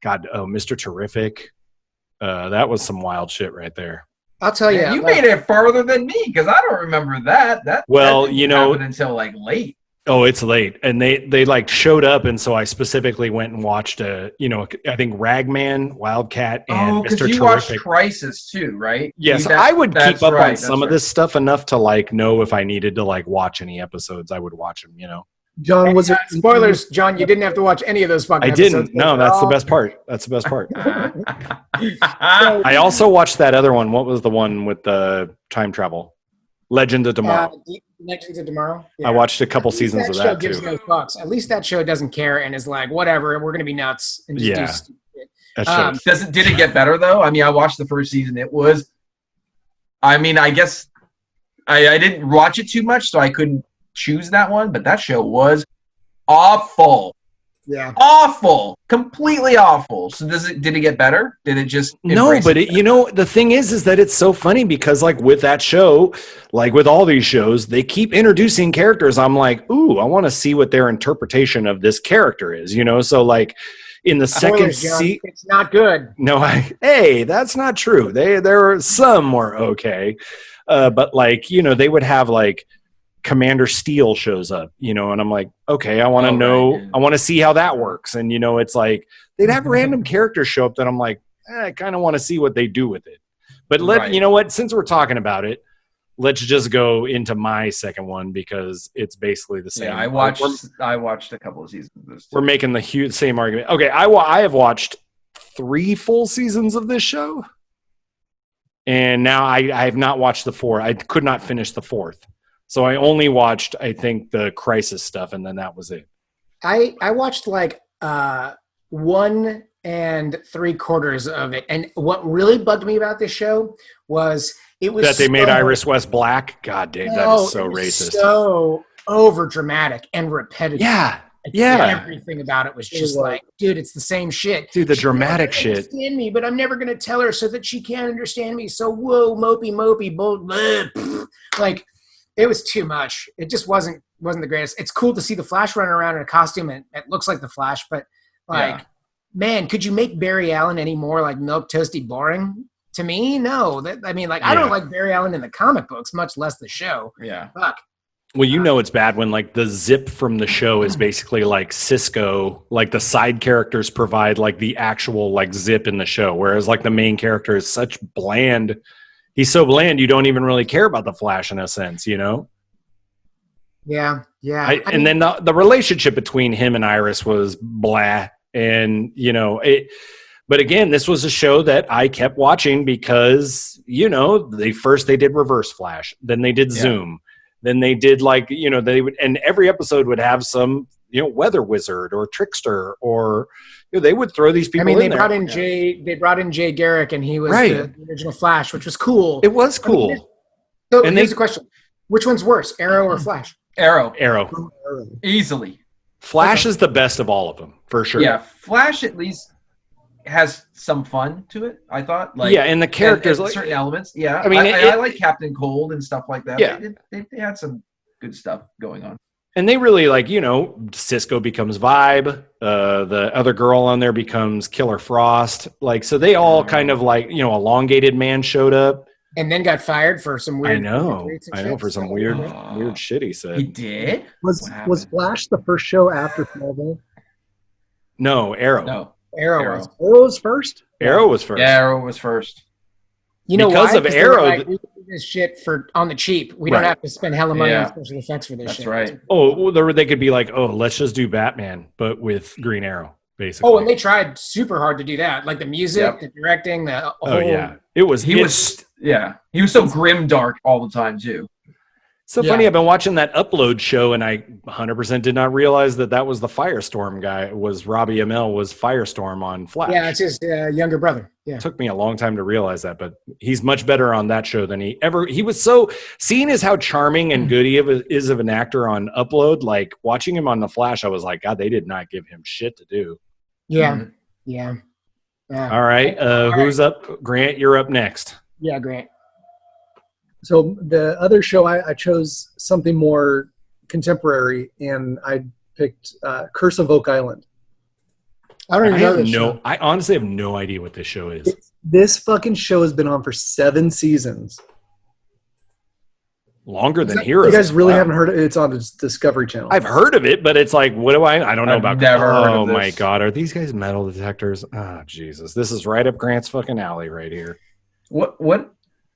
Mr. Terrific, that was some wild shit right there. I'll tell you. You made it farther than me because I don't remember that. That didn't happen until like late. Oh, it's late. And they like showed up. And so I specifically went and watched I think Ragman, Wildcat, and Mr. Terrific. You watched Crisis too, right? Yes, I would keep up on some of this stuff enough to like know if I needed to like watch any episodes, I would watch them, John, was it spoilers, John? You didn't have to watch any of those fucking episodes. I didn't. No, that's the best part. That's the best part. I also watched that other one. What was the one with the time travel? Legend of Tomorrow. Legends of Tomorrow. Yeah. I watched a couple seasons of that show gives too. no fucks. At least that show doesn't care and is like, whatever, we're gonna be nuts and just do stupid shit. Did it get better though? I mean, I watched the first season. It was. I mean, I guess I didn't watch it too much, so I couldn't choose that one. But that show was awful. Yeah, awful, completely awful. So did it get better? Did it just no? But the thing is that it's so funny because like with that show, like with all these shows, they keep introducing characters. I'm like, ooh, I want to see what their interpretation of this character is. So like in the second season, it's not good. No, hey, that's not true. There were some were okay, but like they would have like Commander Steel shows up, and I'm like, okay, I want to know, I want to see how that works. And, it's like, they'd have random characters show up that I'm like, I kind of want to see what they do with it. But you know what, since we're talking about it, let's just go into my second one because it's basically the same. Yeah, I watched a couple of seasons of this too. We're making the same argument. Okay, I have watched 3 full seasons of this show. And now I have not watched the 4th. I could not finish the 4th. So I only watched, I think, the Crisis stuff, and then that was it. I watched like 1 3/4 of it, and what really bugged me about this show was that they made Iris West black. God damn, that is so racist, so over dramatic and repetitive. Yeah. Everything about it was just like, dude, it's the same shit. Dude, the dramatic shit. Understand me, but I'm never gonna tell her so that she can't understand me. So whoa, mopey, bull, like. It was too much. It just wasn't the greatest. It's cool to see the Flash running around in a costume and it looks like the Flash, but like, man, could you make Barry Allen any more like milk toasty boring? To me, no. I don't like Barry Allen in the comic books, much less the show. Yeah. Fuck. Well, it's bad when like the zip from the show is basically like Cisco, like the side characters provide like the actual like zip in the show, whereas like the main character is such bland. he's so bland you don't even really care about the Flash in a sense, you know? Yeah. And then the relationship between him and Iris was blah. And, you know, but again, this was a show that I kept watching because, you know, they did Reverse Flash, then they did Zoom, then they did like, you know, and every episode would have some, you know, weather wizard or trickster, or you know, they would throw these people. They brought in Jay Garrick, and he was the original Flash, which was cool. It was cool. And here's the question: which one's worse, Arrow or Flash? Arrow. Easily. Flash is the best of all of them, for sure. Yeah, Flash at least has some fun to it, I thought. And the characters, and certain elements. Yeah, I mean, I like Captain Cold and stuff like that. Yeah, they had some good stuff going on. And they really you know, Cisco becomes Vibe. The other girl on there becomes Killer Frost. So they all kind of you know, Elongated Man showed up. And then got fired for some weird. I know, for some weird shit he said. He did? Was Flash the first show after Smallville? No, Arrow. No. Arrow was first? Arrow was first. Yeah, Arrow was first. You know because why? of Arrow, we do this shit on the cheap. We don't have to spend hella money on special effects for this shit. That's right. Oh, well, they could be like, oh, let's just do Batman, but with Green Arrow, basically. Oh, and they tried super hard to do that. Like the music, the directing, the whole... Oh, yeah. He was so grim dark all the time, too. So funny, I've been watching that Upload show, and I 100% did not realize that was the Firestorm guy. It was Robbie Amell was Firestorm on Flash. Yeah, it's his younger brother. Yeah, it took me a long time to realize that, but he's much better on that show than he was. So seeing as how charming and good he is of an actor on Upload, like watching him on the Flash, I was like, God, they did not give him shit to do. Yeah, yeah. All right, who's up? Grant, you're up next. Yeah, Grant. So the other show, I chose something more contemporary, and I picked Curse of Oak Island. I don't even know this show. I honestly have no idea what this show is. This fucking show has been on for 7 seasons. Longer than Heroes. You guys really haven't heard of it? It's on the Discovery Channel. I've heard of it, but it's like, what do I don't know about. Never heard of Oh this. my God. Are these guys metal detectors? Oh, Jesus. This is right up Grant's fucking alley right here. What?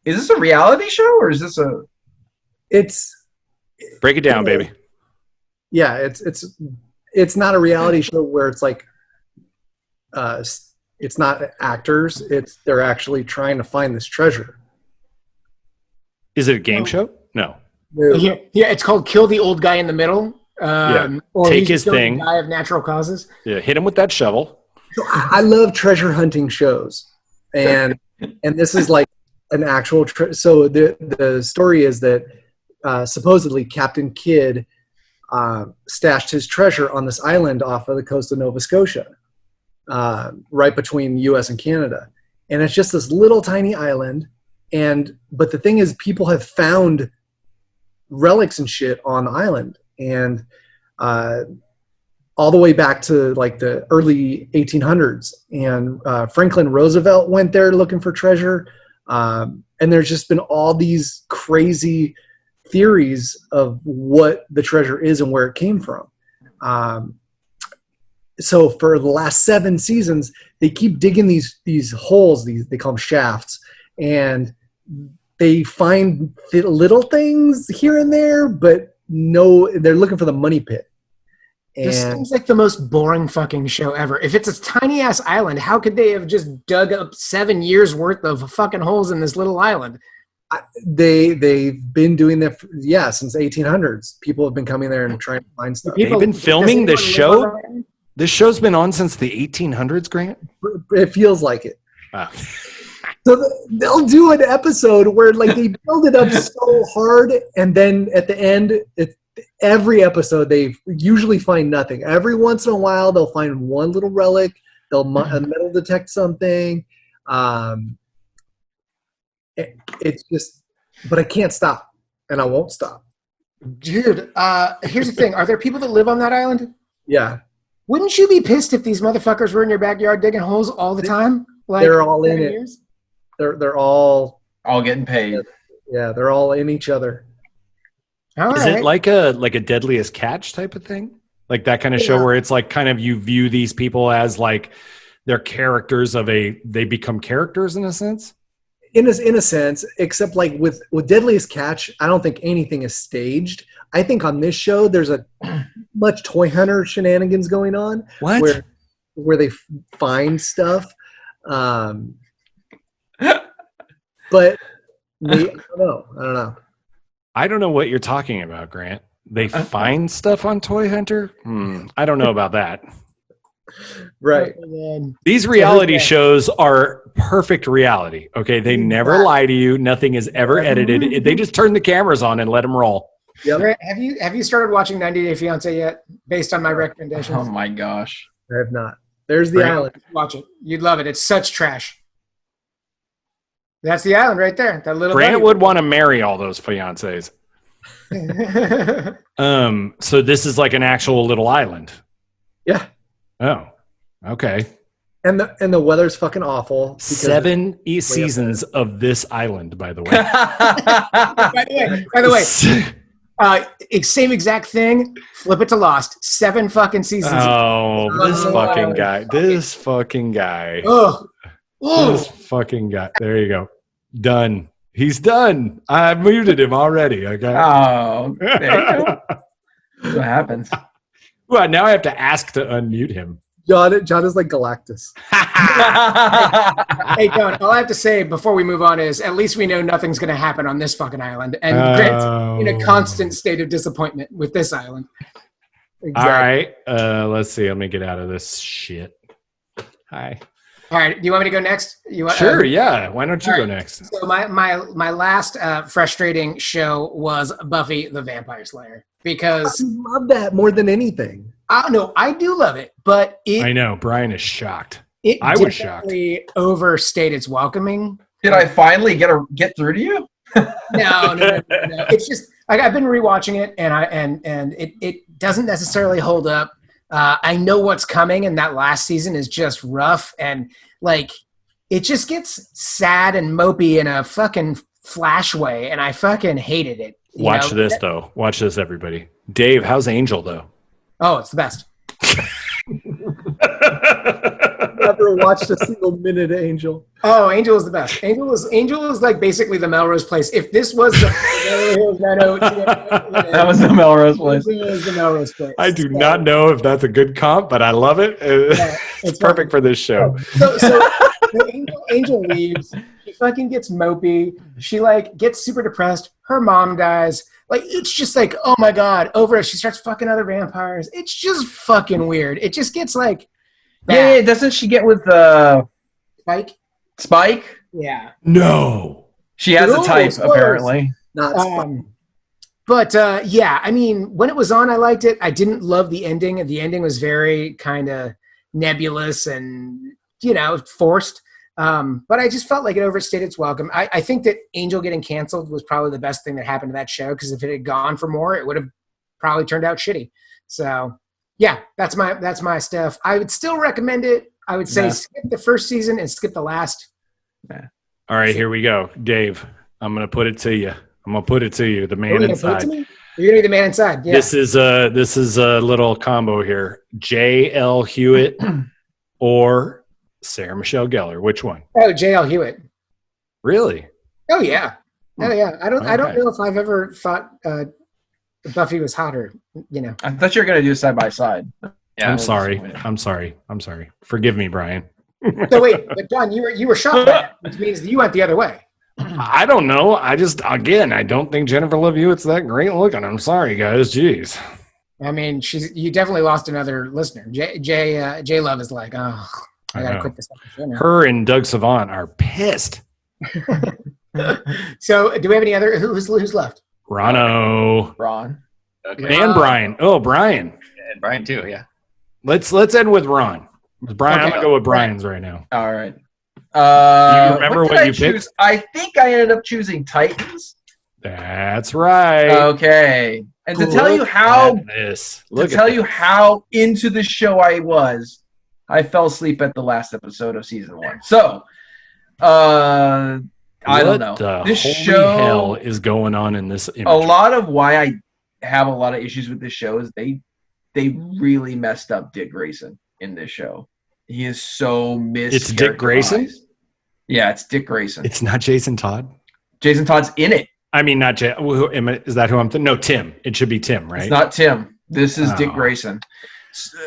Is this a reality show or is this a? It's break it down, baby. Yeah, it's not a reality show where it's like, it's not actors. They're actually trying to find this treasure. Is it a game show? No. Yeah, it's called Kill the Old Guy in the Middle. Or take his thing. The guy of natural causes. Yeah, hit him with that shovel. So I love treasure hunting shows, and this is like an actual. So the story is that supposedly Captain Kidd stashed his treasure on this island off of the coast of Nova Scotia, right between U.S. and Canada, and it's just this little tiny island. But the thing is, people have found relics and shit on the island, and all the way back to like the early 1800s. And Franklin Roosevelt went there looking for treasure. And there's just been all these crazy theories of what the treasure is and where it came from. So for the last 7 seasons, they keep digging these holes. They call them shafts, and they find little things here and there, but no, they're looking for the money pit. This seems like the most boring fucking show ever. If it's a tiny ass island, how could they have just dug up 7 years worth of fucking holes in this little island? They've been doing that, since 1800s. People have been coming there and trying to find stuff. They've been filming this show. This show's been on since the 1800s, Grant. It feels like it. Wow. So they'll do an episode where like they build it up so hard, and then at the end, every episode they usually find nothing. Every once in a while, they'll find one little relic. They'll metal detect something. It's just, but I can't stop, and I won't stop. Dude, here's the thing: are there people that live on that island? Yeah. Wouldn't you be pissed if these motherfuckers were in your backyard digging holes all the time? Like, they're all in it. Years? They're all getting paid. Yeah, they're all in each other. Is it like a Deadliest Catch type of thing? Like that kind of show where it's like kind of you view these people as like they're characters they become characters in a sense? in a sense, except like with Deadliest Catch, I don't think anything is staged. I think on this show there's a much toy hunter shenanigans going on. What? Where they find stuff. But I don't know. I don't know what you're talking about, Grant. They find stuff on Toy Hunter? I don't know about that. Right. These reality shows are perfect reality. Okay, they never lie to you. Nothing is ever edited. They just turn the cameras on and let them roll. Yep. Have you started watching 90 Day Fiancé yet? Based on my recommendations. Oh my gosh. I have not. There's the island. Watch it. You'd love it. It's such trash. That's the island right there. That little Grant would want to marry all those fiancés. So this is like an actual little island. Yeah. Oh, okay. And the weather's fucking awful. 7 seasons of this island, by the way. By the way, same exact thing. Flip it to Lost. 7 fucking seasons. Oh, this fucking guy. This fucking guy. Oh. This fucking guy. There you go. Done. He's done. I muted him already. Okay. Oh, there you go. That's what happens. Well, now I have to ask to unmute him. John is like Galactus. Hey, John, all I have to say before we move on is at least we know nothing's going to happen on this fucking island. And Grant's in a constant state of disappointment with this island. Exactly. All right. Let's see. Let me get out of this shit. Hi. All right. Do you want me to go next? Sure. Yeah. Why don't you go next? So my last frustrating show was Buffy the Vampire Slayer because I love that more than anything. No, I do love it, but I know Brian is shocked. I was shocked. Overstayed its welcoming. Did I finally get through to you? No. It's just I've been rewatching it, and it doesn't necessarily hold up. I know what's coming, and that last season is just rough, and like it just gets sad and mopey in a fucking flash way, and I fucking hated it. Watch this though. Watch this, everybody. Dave, how's Angel though? Oh, it's the best. Never watched a single minute of Angel. Oh, Angel is the best. Angel is like basically the Melrose Place. If this was the that was the Melrose Place. It was the Melrose Place. I do not know if that's a good comp, but I love it. It's perfect for this show. So Angel leaves. She fucking gets mopey. She like gets super depressed. Her mom dies. Like it's just like, oh my god, over it. She starts fucking other vampires. It's just fucking weird. It just gets like bad. Yeah, doesn't she get with Spike? Yeah. No. She has a type, apparently. But yeah, I mean, when it was on, I liked it. I didn't love the ending. The ending was very kind of nebulous and, forced. But I just felt like it overstayed its welcome. I think that Angel getting canceled was probably the best thing that happened to that show, because if it had gone for more, it would have probably turned out shitty. So, yeah, that's my stuff. I would still recommend it. I would say skip the first season and skip the last. Yeah. All right, here we go. Dave, I'm going to put it to you. The man inside. You're going to be the man inside. Yeah. This is a little combo here. J.L. Hewitt or Sarah Michelle Gellar. Which one? Oh, J.L. Hewitt. Really? Oh yeah. I don't know if I've ever thought Buffy was hotter. I thought you were going to do side by side. Yeah, I'm sorry. Forgive me, Brian. So wait, but John, you were shocked by that, which means you went the other way. I don't know. I don't think Jennifer Love Hewitt's that great looking. I'm sorry, guys. Jeez. I mean, you definitely lost another listener. J Love is like, oh, I gotta quit this episode now. Her and Doug Savant are pissed. So, do we have any other? Who's left? Ron. Okay. And Brian. Oh, Brian. And Brian too. Yeah. Let's end with Ron. Brian, I'm gonna go with Brian's right now. All right. Do you remember what you picked? I think I ended up choosing Titans. That's right. Okay. And to tell you how into the show I was, I fell asleep at the last episode of season 1. So, I don't know. This show hell is going on in this image. A lot of why I have a lot of issues with this show is they really messed up Dick Grayson in this show. He is so mischaracterized. It's Dick Grayson? Yeah, it's Dick Grayson. It's not Jason Todd. Jason Todd's in it. I mean, not Jay. Is that who I'm thinking? No, Tim. It should be Tim, right? It's not Tim. This is Dick Oh. Grayson.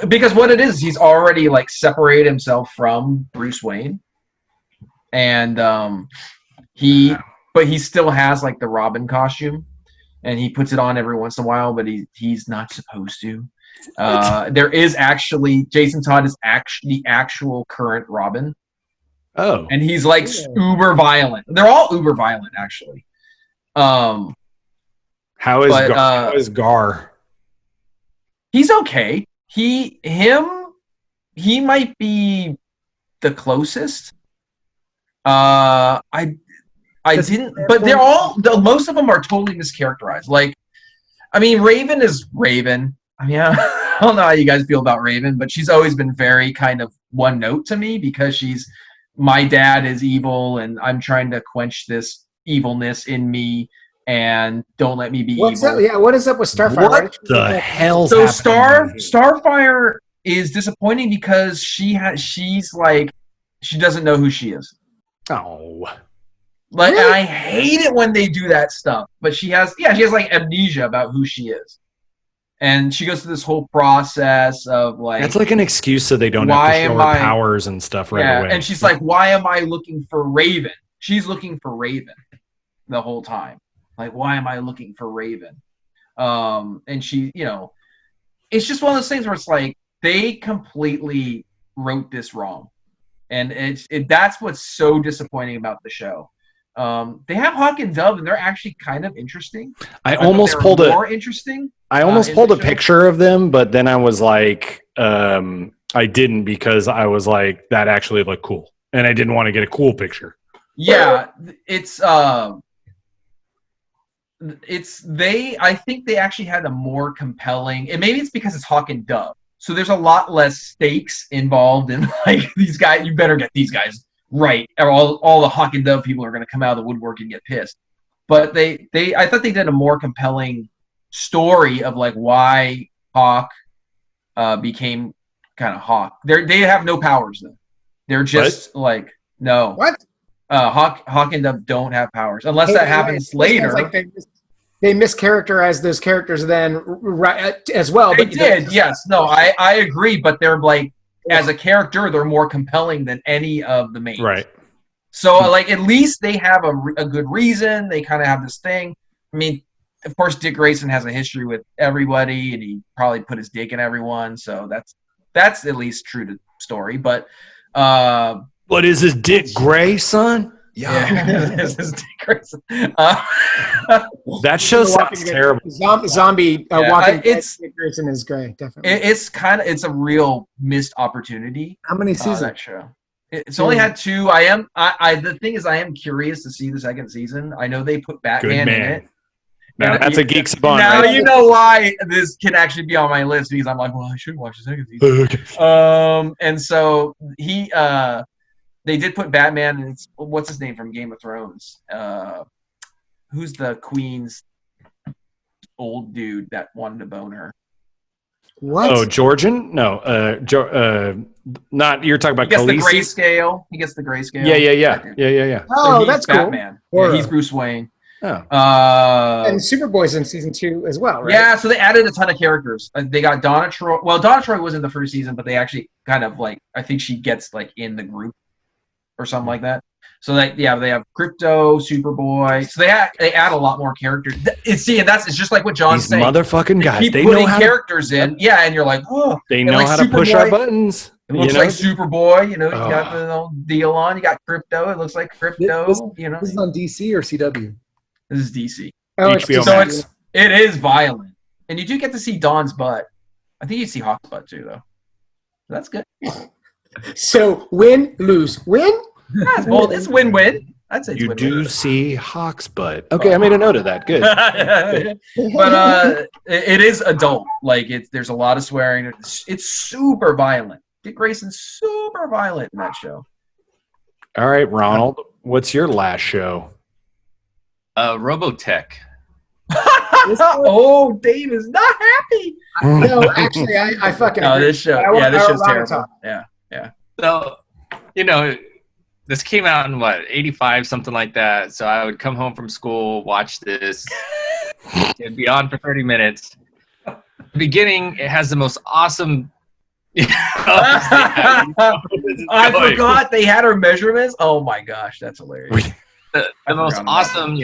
Because what it is, he's already like separated himself from Bruce Wayne, and but he still has like the Robin costume, and he puts it on every once in a while, but he's not supposed to. There is actually Jason Todd is actually the actual current Robin. Oh, And he's like uber violent. They're all uber violent, actually. how is Gar? He's okay. He might be the closest. I didn't, but they're all most of them are totally mischaracterized. Like, I mean, Raven is Raven. I mean, I don't know how you guys feel about Raven, but she's always been very kind of one note to me because she's my dad is evil and I'm trying to quench this evilness in me and don't let me be evil. What's up? Yeah, what is up with Starfire? What the hell's So happening? Starfire is disappointing because she's like she doesn't know who she is. Oh, Like, and I hate it when they do that stuff. But she has like amnesia about who she is, and she goes through this whole process of like that's like an excuse so they don't have Why to show am her I- powers and stuff right away. and she's like, why am I looking for Raven? She's looking for Raven the whole time. Like, why am I looking for Raven? And she, it's just one of those things where it's like they completely wrote this wrong, and that's what's so disappointing about the show. They have Hawk and Dove, and they're actually kind of interesting. I thought almost they were pulled more interesting. I almost in pulled the a show. picture of them, but then I was like, I didn't because I was like, that actually looked cool, and I didn't want to get a cool picture. Yeah, I think they actually had a more compelling, and maybe it's because it's Hawk and Dove. So there's a lot less stakes involved in like these guys. You better get these guys right, or all the Hawk and Dove people are going to come out of the woodwork and get pissed. But I thought they did a more compelling story of like why Hawk became kind of Hawk. They have no powers though. They're just like no. What? Hawk and Dove don't have powers unless that happens later. Like they mischaracterized those characters then right, as well. They did, yes. No, I agree, but they're like, as a character, they're more compelling than any of the mains. Right. So, like, at least they have a good reason. They kind of have this thing. I mean, of course, Dick Grayson has a history with everybody, and he probably put his dick in everyone. So that's at least true to story. But What is this, Dick Gray, son? yeah, this is Dick Grayson. That show sounds terrible. Zombie Yeah, Walking Dead. it's- Dick Grayson is great, definitely. It's a real missed opportunity. How many seasons? That show. It's only had 2. The thing is, I am curious to see the second season. I know they put Good Batman in man. it. Now that's a Geek Savant. Now right? you know why this can actually be on my list because I'm like, well, I should watch the second season. Okay. And so they did put Batman, and it's what's his name from Game of Thrones? Who's the Queen's old dude that wanted to bone her? What? Oh, Georgian? No, not. You're talking about He gets the Khaleesi? grayscale. He gets the grayscale. Yeah. Oh, he's that's cool. Batman. Yeah, he's Bruce Wayne. Oh. And Superboy's in season 2 as well, right? Yeah, so they added a ton of characters. They got Donna Troy. Well, Donna Troy was in the first season, but they actually kind of like, I think she gets like in the group or something like that. So they have Crypto, Superboy. So they add a lot more characters. It's just like what John's These saying. motherfucking They guys, keep they putting know how to, characters in. Yeah, and you're like, oh, they and know like how to push our Superboy, buttons. It looks you know? like Superboy. You know, you got Oh. the little deal on. You got Crypto. It looks like Crypto. This- You know, This is on DC or CW? this is DC. Oh, it's HBO just- So Max. it is violent, and you do get to see Dawn's butt. I think you see Hawk's butt too, though. So that's good. So win, lose, win. Yeah, it's win-win. I'd say it's You win-win. do see Hawk's butt. Okay, I made a note of that. Good. But it is adult. Like there's a lot of swearing. It's super violent. Dick Grayson's super violent in that show. All right, Ronald, what's your last show? Robotech. Oh, Dave is not happy. No, actually, I fucking No, agree. this show. I want- Yeah, this I show's want terrible. Robotech. Yeah. So, you know, this came out in what, 85, something like that. So I would come home from school, watch this. It'd be on for 30 minutes. The beginning, it has the most awesome. I forgot they had her measurements. Oh my gosh, that's hilarious. The most awesome,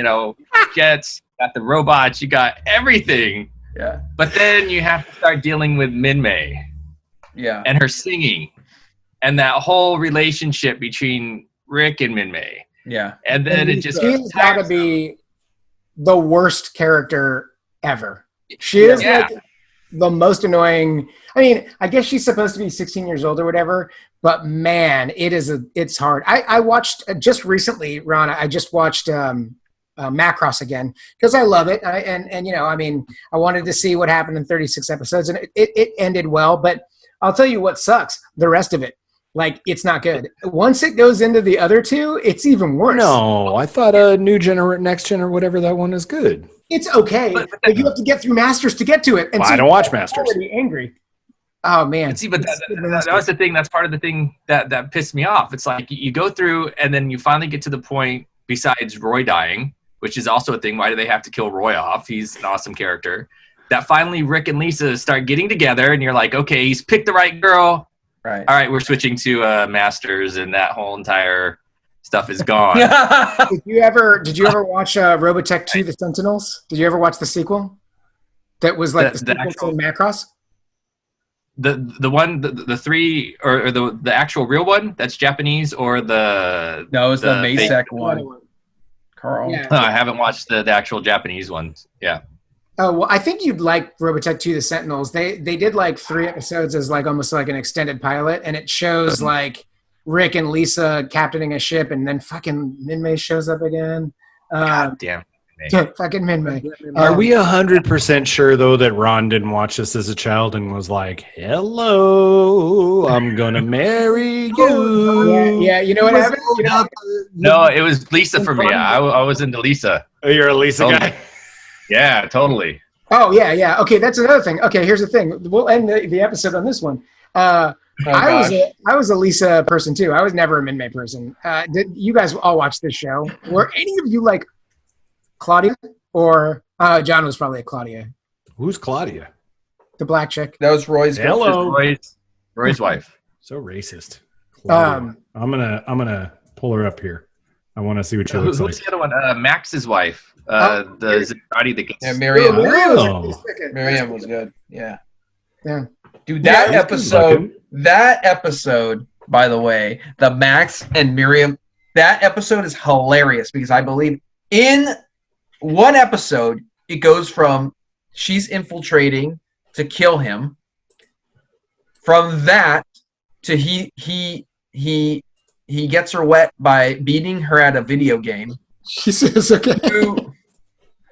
jets, you got the robots, you got everything. Yeah. But then you have to start dealing with Min-Mei. Yeah. And her singing. And that whole relationship between Rick and Min-Mei. Yeah. And then it just she's got to be the worst character ever. She is like the most annoying. I mean, I guess she's supposed to be 16 years old or whatever, but man, it's hard. I watched just recently, Ron. I just watched Macross again because I love it. And I mean, I wanted to see what happened in 36 episodes, and it ended well. But I'll tell you what sucks: the rest of it. Like, it's not good. Once it goes into the other two, it's even worse. No, I thought next gen or whatever that one is good. It's okay, but you have to get through Masters to get to it. And I don't watch Masters. I'm already angry. Oh man! See, but that was the thing. That's part of the thing that pissed me off. It's like you go through, and then you finally get to the point. Besides Roy dying, which is also a thing. Why do they have to kill Roy off? He's an awesome character. That finally Rick and Lisa start getting together, and you're like, okay, he's picked the right girl. Right. All right, we're switching to Masters, and that whole entire stuff is gone. Did you ever watch Robotech 2: The Sentinels? Did you ever watch the sequel? That was like the sequel to Macross? The one, the three, or the actual real one that's Japanese, or the no, it's the Masek one. Carl. Yeah. I haven't watched the actual Japanese ones. Yeah. Oh well, I think you'd like Robotech 2: The Sentinels. They did like 3 episodes as like almost like an extended pilot, and it shows like Rick and Lisa captaining a ship, and then fucking Min-Mei shows up again. God damn. Fucking Min-Mei. Are we 100% sure though that Ron didn't watch this as a child and was like, "Hello, I'm gonna marry you"? Yeah. You know what happened? No, it was Lisa for me. I was into Lisa. Oh, you're a Lisa guy. Yeah, totally. Oh yeah. Okay, that's another thing. Okay, here's the thing. We'll end the episode on this one. I was a Lisa person too. I was never a Min-Mei person. Did you guys all watch this show? Were any of you like Claudia, or John was probably a Claudia? Who's Claudia? The black chick. That was Roy's Hello. Roy's wife. So racist. Claudia. I'm gonna pull her up here. I want to see what she looks like. Who's the other one? Max's wife. The Zerati that gets. Yeah, Miriam. Oh. Miriam was good. Yeah. Yeah. Dude, that episode, by the way, the Max and Miriam, that episode is hilarious because I believe in one episode it goes from she's infiltrating to kill him. From that to he gets her wet by beating her at a video game. She says, okay.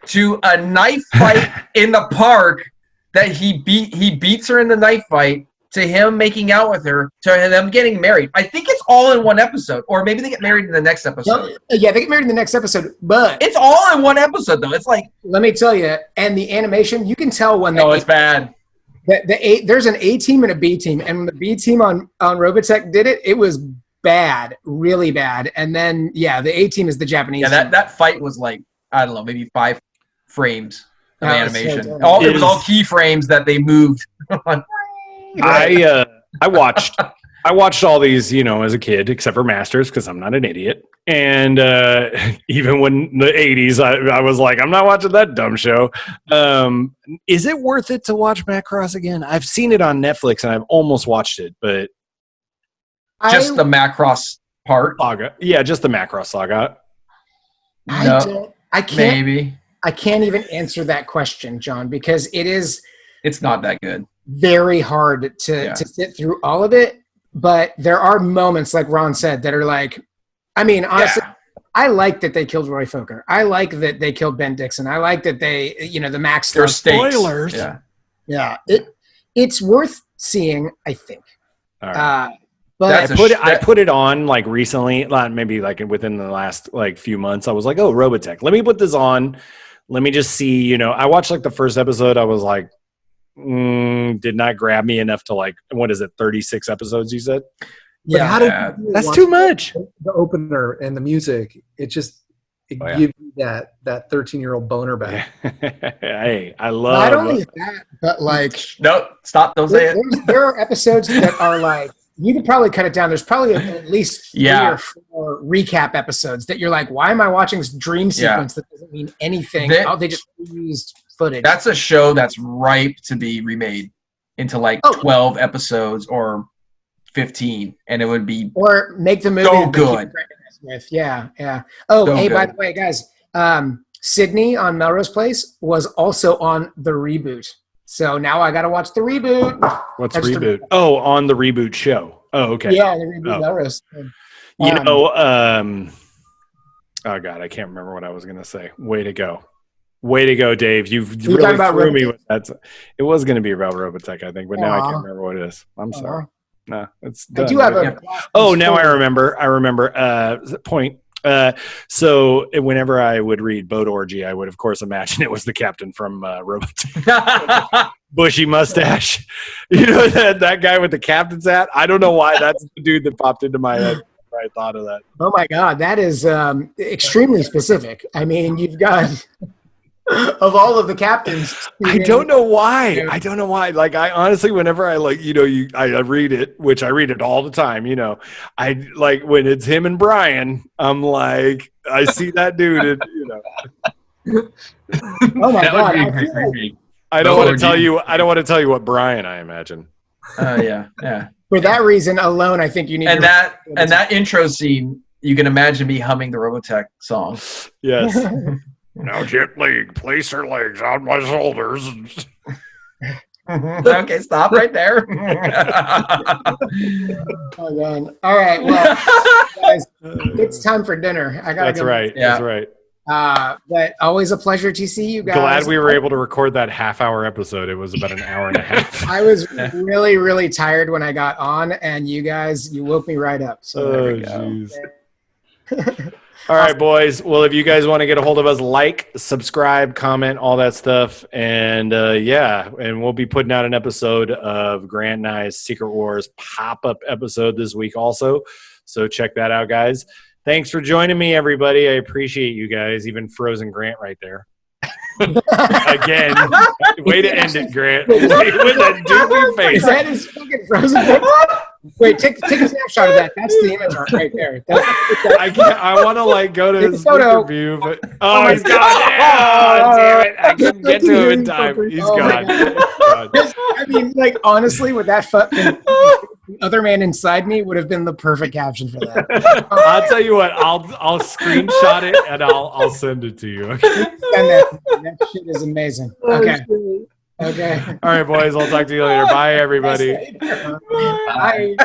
To a knife fight in the park that he beats her in the knife fight, to him making out with her, to them getting married. I think it's all in one episode, or maybe they get married in the next episode. Yeah, they get married in the next episode, but it's all in one episode though. It's like, let me tell you, and the animation, you can tell when it's bad. There's an A team and a B team, and when the B team on Robotech did it, it was bad, really bad. And then the A team is the Japanese. Yeah, team. that fight was like, I don't know, maybe 5 frames of animation. So it was all keyframes that they moved. I watched all these, as a kid, except for Masters, because I'm not an idiot. And even when the 80s, I was like, I'm not watching that dumb show. Is it worth it to watch Macross again? I've seen it on Netflix, and I've almost watched it, but just the Macross part. Saga. Yeah, just the Macross saga. I can't. Maybe. I can't even answer that question, John, because it's not that good. Very hard to sit through all of it. But there are moments, like Ron said, that are like, I mean, honestly, I like that they killed Roy Fokker. I like that they killed Ben Dixon. I like that they, the Max. They're spoilers. Yeah. It's worth seeing, I think. All right. But I put it on like recently, maybe like within the last like few months. I was like, oh, Robotech. Let me put this on. Let me just see. I watched like the first episode. I was like, did not grab me enough to like, what is it, 36 episodes? You said? But how did Yeah. you That's watch too much. the opener and the music? It gives you that 13-year-old boner back. Hey, I Not love. only that, but like No, stop! Don't say it. there are episodes that are like you could probably cut it down. There's probably at least 3 Yeah. or 4 recap episodes that you're like, why am I watching this dream sequence that doesn't mean anything? They just used footage. That's a show that's ripe to be remade into like 12 episodes or 15, and it would be or make the movie so that they keep good. threatening us with. Yeah, yeah. Oh, So hey, by good. the way, guys, Sydney on Melrose Place was also on the reboot. So now I got to watch the reboot. What's That's the reboot? Oh, on the reboot show. Oh, okay. Yeah, the reboot Oh. Melrose. You know, oh God, I can't remember what I was going to say. Way to go, Dave! You've talking really about threw me Robotech? with that. It was going to be about Robotech, I think, but now I Aw. can't remember what it is. I'm sorry. No, it's I done. do have a. Oh, now I remember. Point. So whenever I would read Boat Orgy, I would, of course, imagine it was the captain from Robotech. Bushy mustache. You know, that guy with the captain's hat? I don't know why that's the dude that popped into my head. I thought of that. Oh my God, that is extremely specific. I mean, you've got of all of the captains. I don't know why. Like, I honestly, whenever I I read it, which I read it all the time. You know, I like when it's him and Brian. I'm like, I see that dude. And, Oh my That God, would be I a great feel like remake. I don't want to Or tell do you. I don't want to tell you what Brian I imagine. Yeah. for that reason alone, I think you need And to. that intro scene, you can imagine me humming the Robotech song. Yes. Now gently place her legs on my shoulders. Okay, stop right there. Oh, man. All right, well, guys, it's time for dinner. I gotta That's go. right. Yeah. That's right. But always a pleasure to see you guys. Glad we were able to record that half-hour episode. It was about an hour and a half. I was really, really tired when I got on, and you woke me right up. So there Oh, we go. jeez. All right, boys. Well, if you guys want to get a hold of us, like, subscribe, comment, all that stuff. And and we'll be putting out an episode of Grant and I's Secret Wars pop-up episode this week also. So check that out, guys. Thanks for joining me, everybody. I appreciate you guys. Even Frozen Grant right there. Again, way to end it, Grant. With a doofy face. Is that his fucking Frozen face? Wait, take a snapshot of that. That's the image art right there. I can't. I want to go to his photo. view, but he's gone. Oh, damn it! I couldn't get to him in time. He's Oh, my gone. I mean, honestly, with that fucking the other man inside me would have been the perfect caption for that. I'll tell you what. I'll screenshot it and I'll send it to you. Okay? That shit is amazing. Okay. Okay. All right, boys. I'll talk to you later. Bye, everybody. Bye.